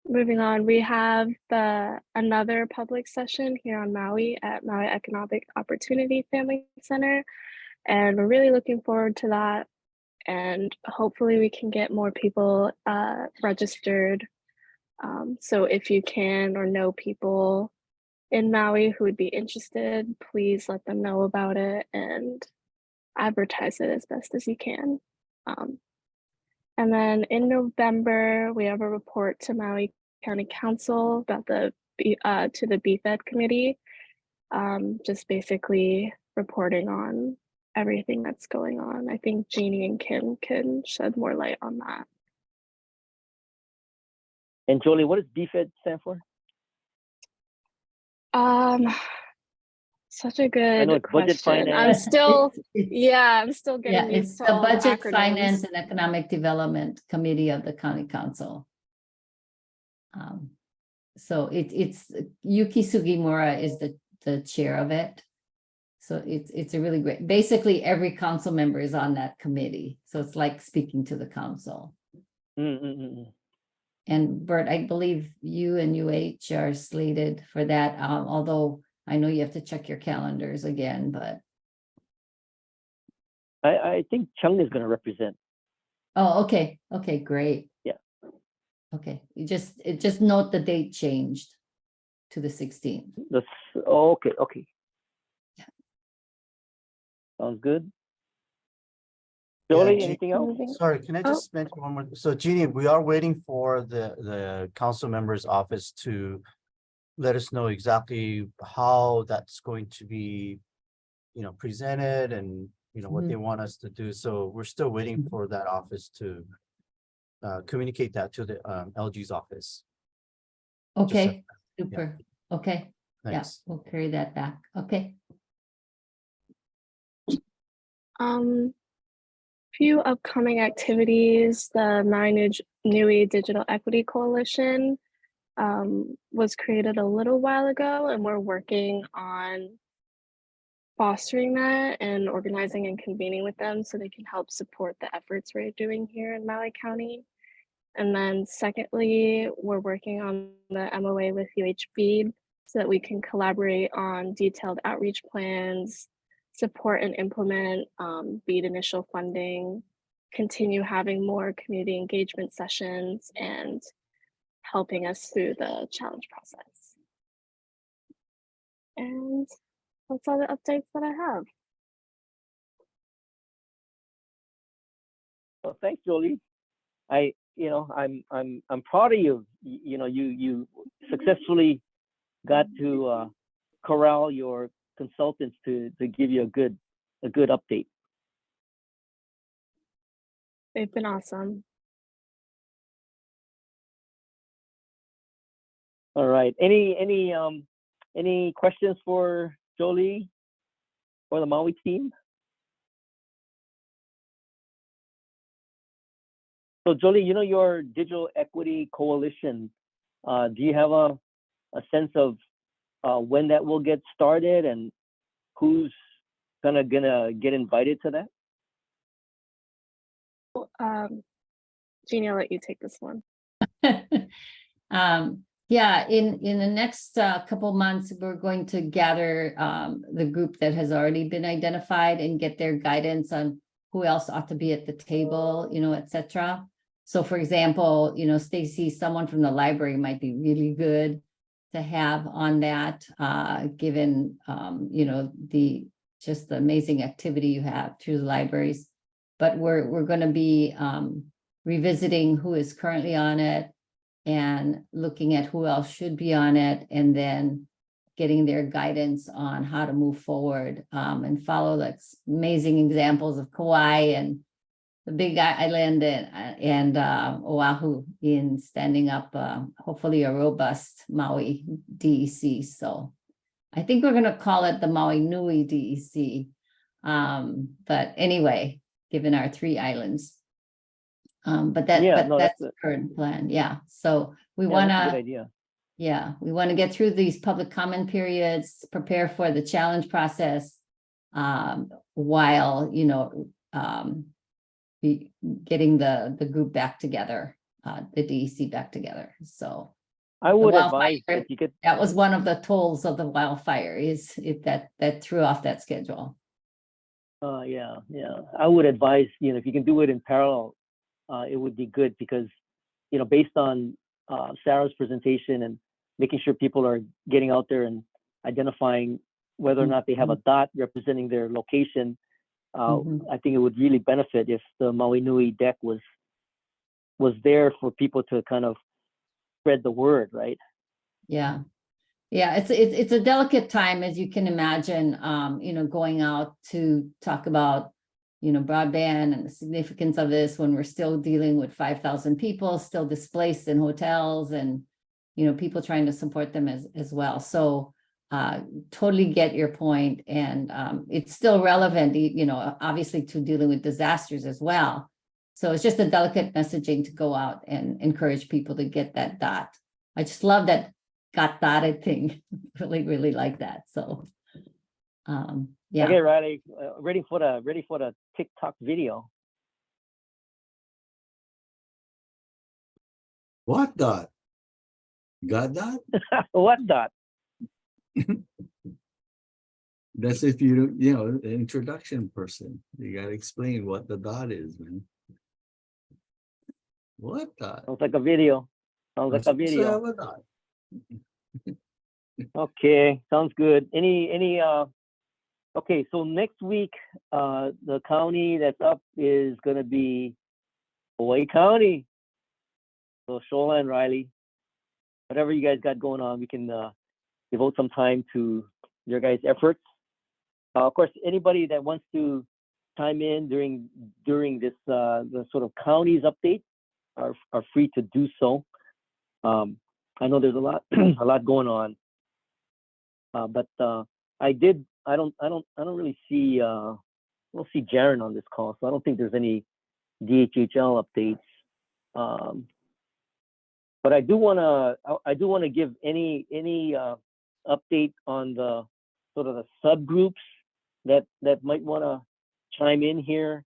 Moving on, we have another public session here on Maui at Maui Economic Opportunity Family Center, and we're really looking forward to that. And hopefully we can get more people registered. So if you can or know people in Maui who would be interested, please let them know about it and advertise it as best as you can. And then in November, we have a report to Maui County Council about to the BFED committee, just basically reporting on everything that's going on. I think Jeannie and Kim can shed more light on that. And Jolie, what does BFED stand for? Such a good budget question. finance. I'm still getting used It's to the all the Budget, acronyms. Finance, and Economic Development Committee of the County Council. So it's Yuki Sugimura is the chair of it. So it's a really great, basically every council member is on that committee. So it's like speaking to the council. And Bert, I believe you and UH are slated for that, although I know you have to check your calendars again, but. I think Chung is going to represent. Oh, okay. Okay, great. Yeah. Okay, you just note the date changed to the 16th. Okay. Yeah. Sounds good. Yeah, Jolie, anything else? Sorry, can I just mention one more? So Jeannie, we are waiting for the council member's office to let us know exactly how that's going to be, presented and, what they want us to do. So we're still waiting for that office to communicate that to the LG's office. Okay, Yeah. super. Okay, Thanks. yeah, we'll carry that back. Okay. Few upcoming activities. The Maui Nui Digital Equity Coalition was created a little while ago, and we're working on fostering that and organizing and convening with them so they can help support the efforts we're doing here in Maui County. And then secondly, we're working on the MOA with UHB so that we can collaborate on detailed outreach plans, support and implement BEAD initial funding, continue having more community engagement sessions, and helping us through the challenge process. And that's all the updates that I have. Well, thanks, Jolie. I'm proud of you. You successfully got to corral your consultants to give you a good update. They've been awesome. All right. Any questions for Jolie or the Maui team? So Jolie, your Digital Equity Coalition, do you have a sense of when that will get started and who's gonna get invited to that? Jeannie, I'll let you take this one. Yeah, in the next couple months, we're going to gather the group that has already been identified and get their guidance on who else ought to be at the table, et cetera. So for example, Stacy, someone from the library might be really good to have on that, given, the amazing activity you have through the libraries. But we're going to be revisiting who is currently on it and looking at who else should be on it, and then getting their guidance on how to move forward and follow the amazing examples of Kauai and the Big Island and Oahu in standing up, hopefully a robust Maui DEC. So I think we're going to call it the Maui Nui DEC. But anyway, given our 3 islands. But that's the current plan. Yeah. So we want to, we want to get through these public comment periods, prepare for the challenge process, while, getting the group back together, the DEC back together. So I would advise that you could. That was one of the tolls of the wildfire, is that threw off that schedule. Yeah. I would advise, if you can do it in parallel, it would be good, because, based on Sarah's presentation and making sure people are getting out there and identifying whether or not they have a dot representing their location, I think it would really benefit if the Maui Nui deck was there for people to kind of spread the word, right? Yeah. It's a delicate time, as you can imagine, going out to talk about, broadband and the significance of this when we're still dealing with 5,000 people still displaced in hotels, and, people trying to support them as well. So totally get your point. And it's still relevant, obviously, to dealing with disasters as well. So it's just a delicate messaging to go out and encourage people to get that dot. I just love that got dotted thing. Really like that. So yeah. Okay, Riley, ready for the TikTok video. What dot? Got dot? What dot? That's if an introduction person. You gotta explain what the dot is, man. What dot? Sounds like a video. Okay, sounds good. Okay, so next week, the county that's up is gonna be Hawaii County. So Shola and Riley, whatever you guys got going on, we can devote some time to your guys' efforts. Of course, anybody that wants to chime in during this the sort of county's update are free to do so. I know there's a lot going on, but I don't really see don't see Jaren on this call, so I don't think there's any DHHL updates. But I do want to give any update on the sort of the subgroups that might want to chime in here.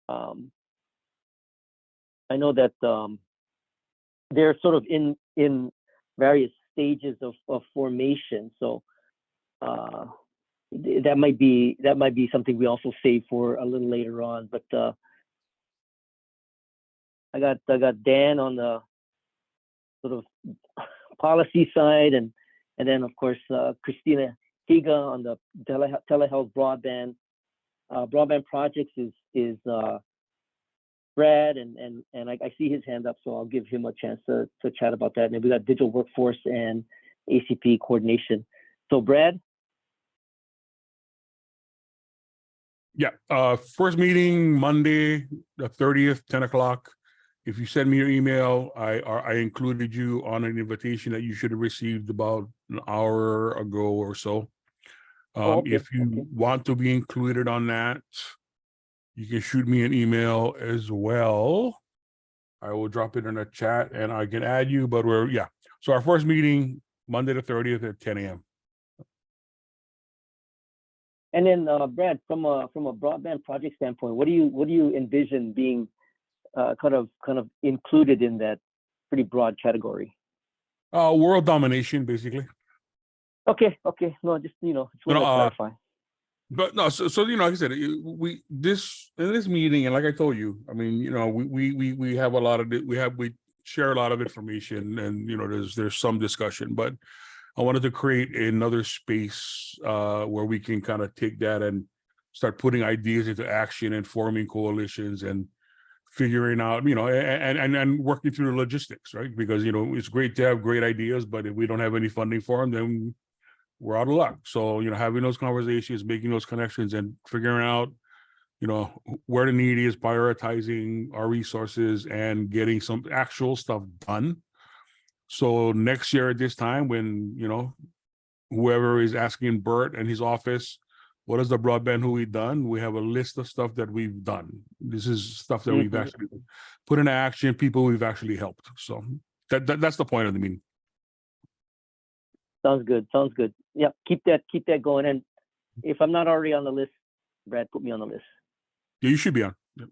I know that they're sort of in various stages of formation, so that might be something we also save for a little later on. But I got Dan on the sort of policy side, and then of course Christina Higa on the telehealth broadband projects is Brad, and I see his hand up, so I'll give him a chance to chat about that. And then we got digital workforce and ACP coordination. So Brad. Yeah, first meeting Monday, the 30th, 10 o'clock. If you send me your email, I included you on an invitation that you should have received about an hour ago or so. If you want to be included on that, you can shoot me an email as well. I will drop it in a chat and I can add you, but so our first meeting, Monday the 30th at 10 a.m. And then Brad, from a broadband project standpoint, what do you envision being kind of included in that pretty broad category? World domination, basically. Okay. No, just just want to clarify. But no, so like I said, in this meeting, and like I told you, I mean, we have we share a lot of information, and there's some discussion, but I wanted to create another space where we can kind of take that and start putting ideas into action and forming coalitions and figuring out, and working through the logistics, right? Because it's great to have great ideas, but if we don't have any funding for them, then we're out of luck. So, having those conversations, making those connections, and figuring out, where the need is, prioritizing our resources, and getting some actual stuff done. So next year at this time, when, whoever is asking Bert and his office, what is the Broadband Hui done? We have a list of stuff that we've done. This is stuff that we've actually put into action, people we've actually helped. So that's the point of the meeting. Sounds good. Yeah, keep that going. And if I'm not already on the list, Brad, put me on the list. Yeah, you should be on. Yep.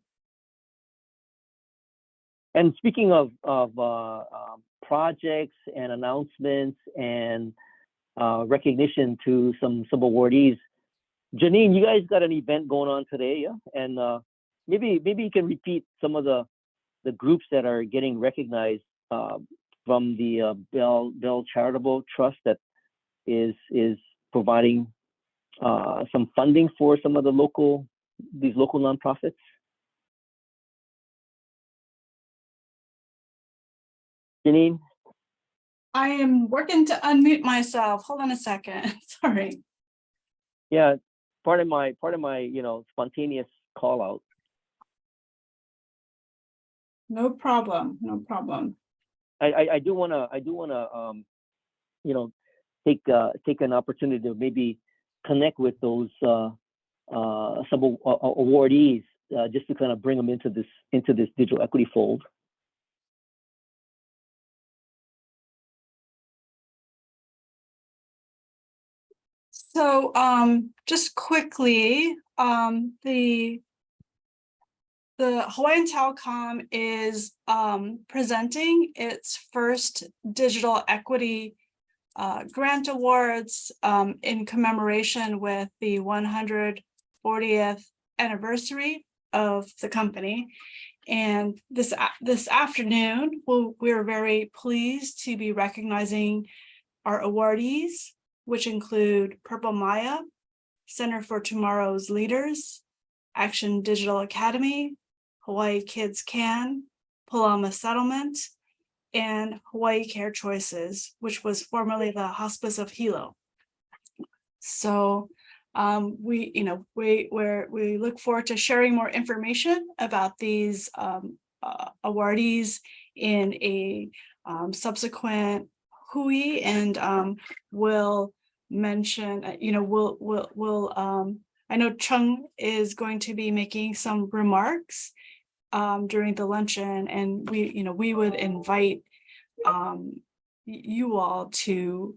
And speaking of projects and announcements and recognition to some awardees, Janine, you guys got an event going on today, yeah? And maybe you can repeat some of the groups that are getting recognized from the Bell Charitable Trust that is providing some funding for some of these local nonprofits. Janine? I am working to unmute myself. Hold on a second. Sorry. Yeah, part of my spontaneous call out. No problem. I do wanna take an opportunity to maybe connect with those some awardees just to kind of bring them into this digital equity fold. So just quickly, the Hawaiian Telecom is presenting its first digital equity grant awards in commemoration with the 140th anniversary of the company. And this afternoon, we're very pleased to be recognizing our awardees, which include Purple Maya, Center for Tomorrow's Leaders, Action Digital Academy, Hawaii Kids Can, Palama Settlement, and Hawaii Care Choices, which was formerly the Hospice of Hilo. So we look forward to sharing more information about these awardees in a subsequent Hui, and we'll mention, we'll I know Chung is going to be making some remarks during the luncheon, and we would invite you all to.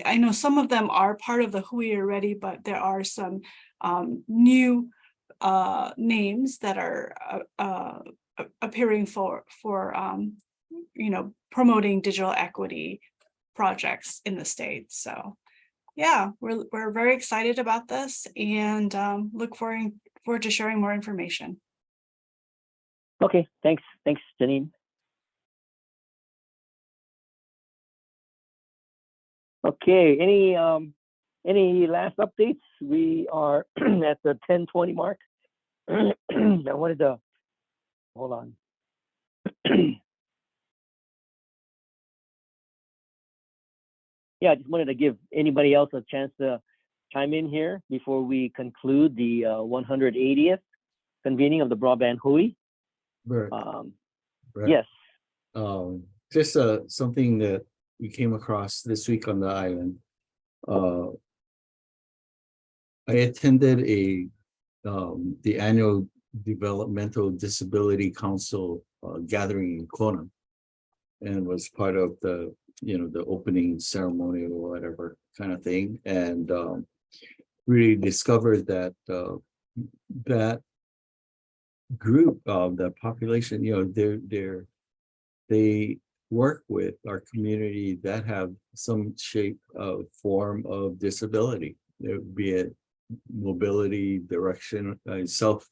I know some of them are part of the Hui already, but there are some new names that are appearing for promoting digital equity projects in the state. So yeah, we're very excited about this, and look forward to sharing more information. Okay, thanks, Janine. Okay, any last updates? We are at the 10:20 mark. I wanted to hold on. Yeah, I just wanted to give anybody else a chance to chime in here before we conclude the 180th convening of the Broadband Hui. Bert, Brett, Yes. Just something that we came across this week on the island. I attended the annual Developmental Disability Council gathering in Kona, and was part of the the opening ceremony or whatever kind of thing, and really discovered that that group of the population, they work with our community that have some shape of form of disability, be it mobility, direction, self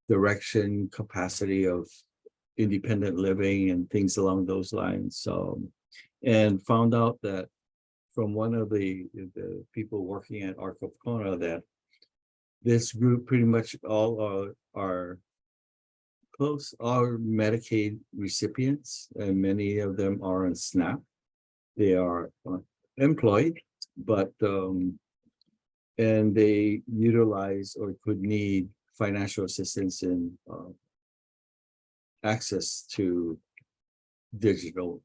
direction, capacity of independent living and things along those lines. And found out that from one of the people working at Arc of Kona that this group pretty much all are Medicaid recipients, and many of them are on SNAP. They are employed, but and they utilize or could need financial assistance in access to digital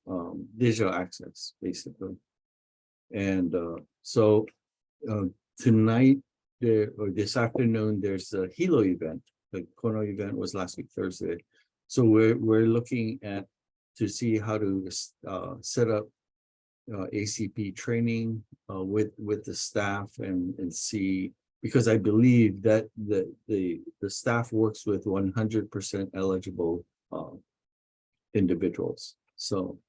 access, basically. And so tonight or this afternoon, there's a Hilo event. The Kono event was last week Thursday. So we're looking at to see how to set up ACP training with the staff and see, because I believe that the staff works with 100% eligible individuals. So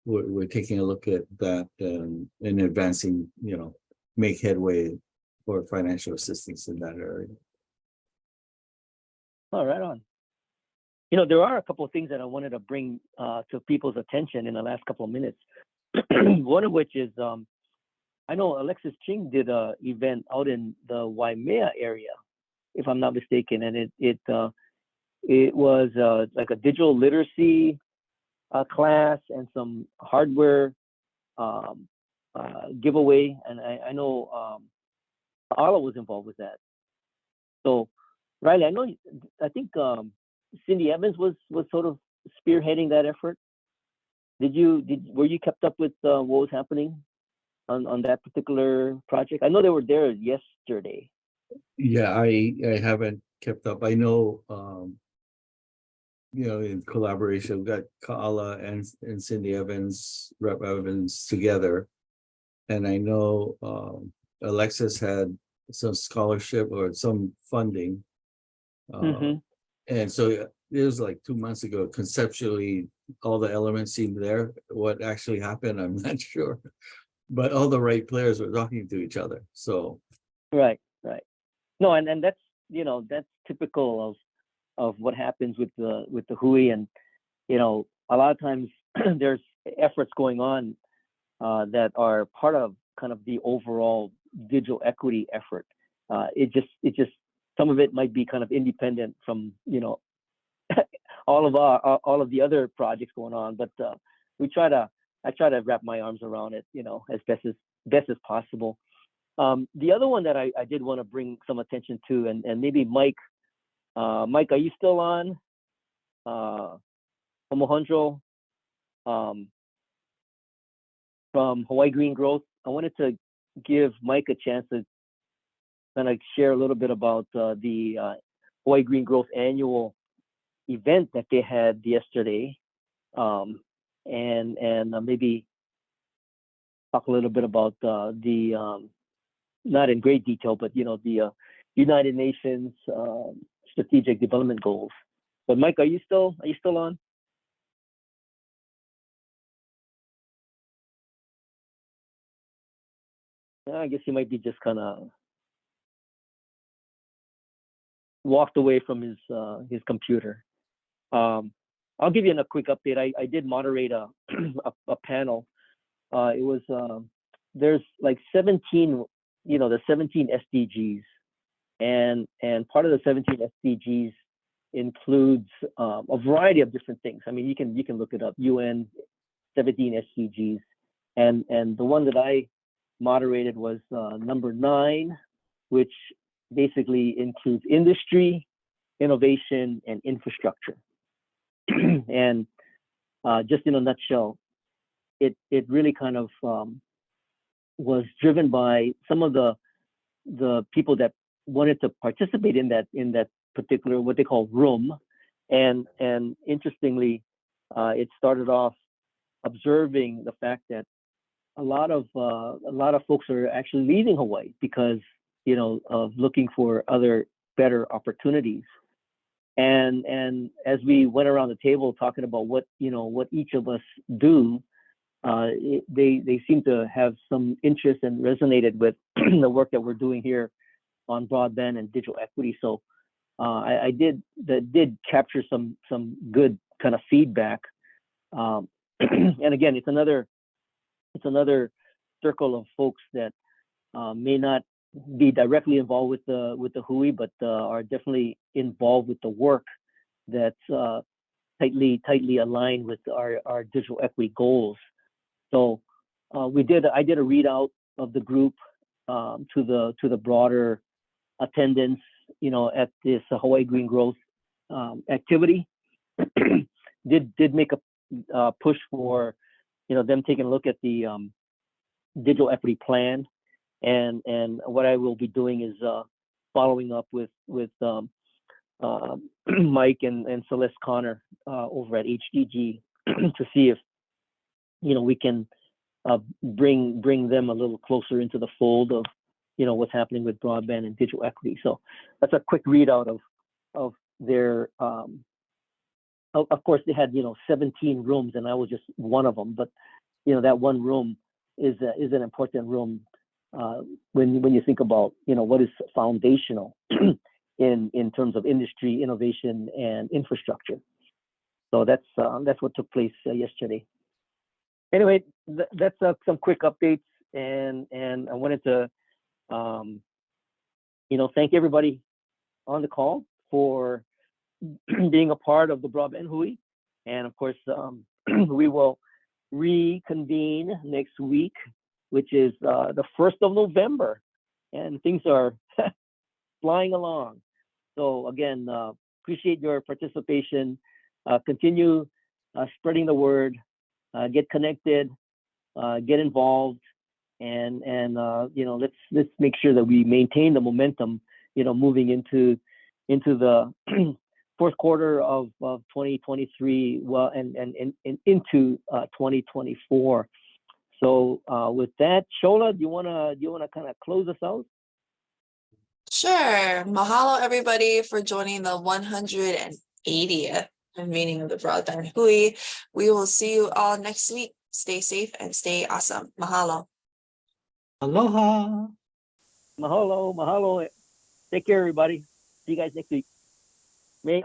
we're taking a look at that and advancing, make headway for financial assistance in that area. All right, on. There are a couple of things that I wanted to bring to people's attention in the last couple of minutes. One of which is, I know Alexis Ching did an event out in the Waimea area, if I'm not mistaken, and it was like a digital literacy class and some hardware giveaway, and I know Ala was involved with that. So, Riley, I think Cindy Evans was sort of spearheading that effort. Were you kept up with what was happening on that particular project? I know they were there yesterday. Yeah, I haven't kept up. I know in collaboration, we've got Kaala and Cindy Evans, Rep Evans together. And I know Alexis had some scholarship or some funding. And so it was like 2 months ago. Conceptually, all the elements seemed there. What actually happened, I'm not sure. But all the right players were talking to each other. So right. No, and that's that's typical of what happens with the Hui, and a lot of times there's efforts going on that are part of kind of the overall digital equity effort. It just some of it might be kind of independent from all of the other projects going on, but I try to wrap my arms around it, as best as possible. The other one that I did want to bring some attention to, and maybe Mike, are you still on? Omohundro, from Hawaii Green Growth. I wanted to give Mike a chance to gonna share a little bit about the Hawaii Green Growth Annual event that they had yesterday, and maybe talk a little bit about the not in great detail, but the United Nations Strategic Development Goals. But Mike, are you still on? I guess he might be just kind of walked away from his computer. I'll give you a quick update. I did moderate a panel. It was there's like 17, the 17 SDGs, and part of the 17 SDGs includes a variety of different things. I mean, you can look it up. UN 17 SDGs, and the one that I moderated was number 9, which basically includes industry, innovation, and infrastructure. And just in a nutshell, it really kind of was driven by some of the people that wanted to participate in that particular, what they call room. And interestingly, it started off observing the fact that a lot of folks are actually leaving Hawaii because of looking for other better opportunities. And as we went around the table talking about what each of us do, they seem to have some interest and resonated with the work that we're doing here on broadband and digital equity. So I did capture some good kind of feedback. And again, it's another circle of folks that may not be directly involved with the Hui, but are definitely involved with the work that's tightly aligned with our digital equity goals. So I did a readout of the group to the broader attendance, at this Hawaii Green Growth activity. did make a push for them taking a look at the digital equity plan, and what I will be doing is following up with Mike and Celeste Connor over at HDG to see if we can bring them a little closer into the fold of what's happening with broadband and digital equity. So that's a quick readout of their of course they had 17 rooms and I was just one of them, but that one room is an important room when you think about what is foundational in terms of industry, innovation, and infrastructure. So that's what took place yesterday. Anyway, that's some quick updates, and I wanted to thank everybody on the call for being a part of the Broadband Hui, and of course we will reconvene next week, which is the 1st of November, and things are flying along. So again, appreciate your participation. Continue spreading the word, get connected, get involved, and let's make sure that we maintain the momentum, moving into the fourth quarter of 2023, well, and into 2024. So with that, Shola, do you wanna kind of close us out? Sure. Mahalo, everybody, for joining the 180th meeting of the Broadband Hui. We will see you all next week. Stay safe and stay awesome. Mahalo. Aloha. Mahalo. Take care, everybody. See you guys next week. Maybe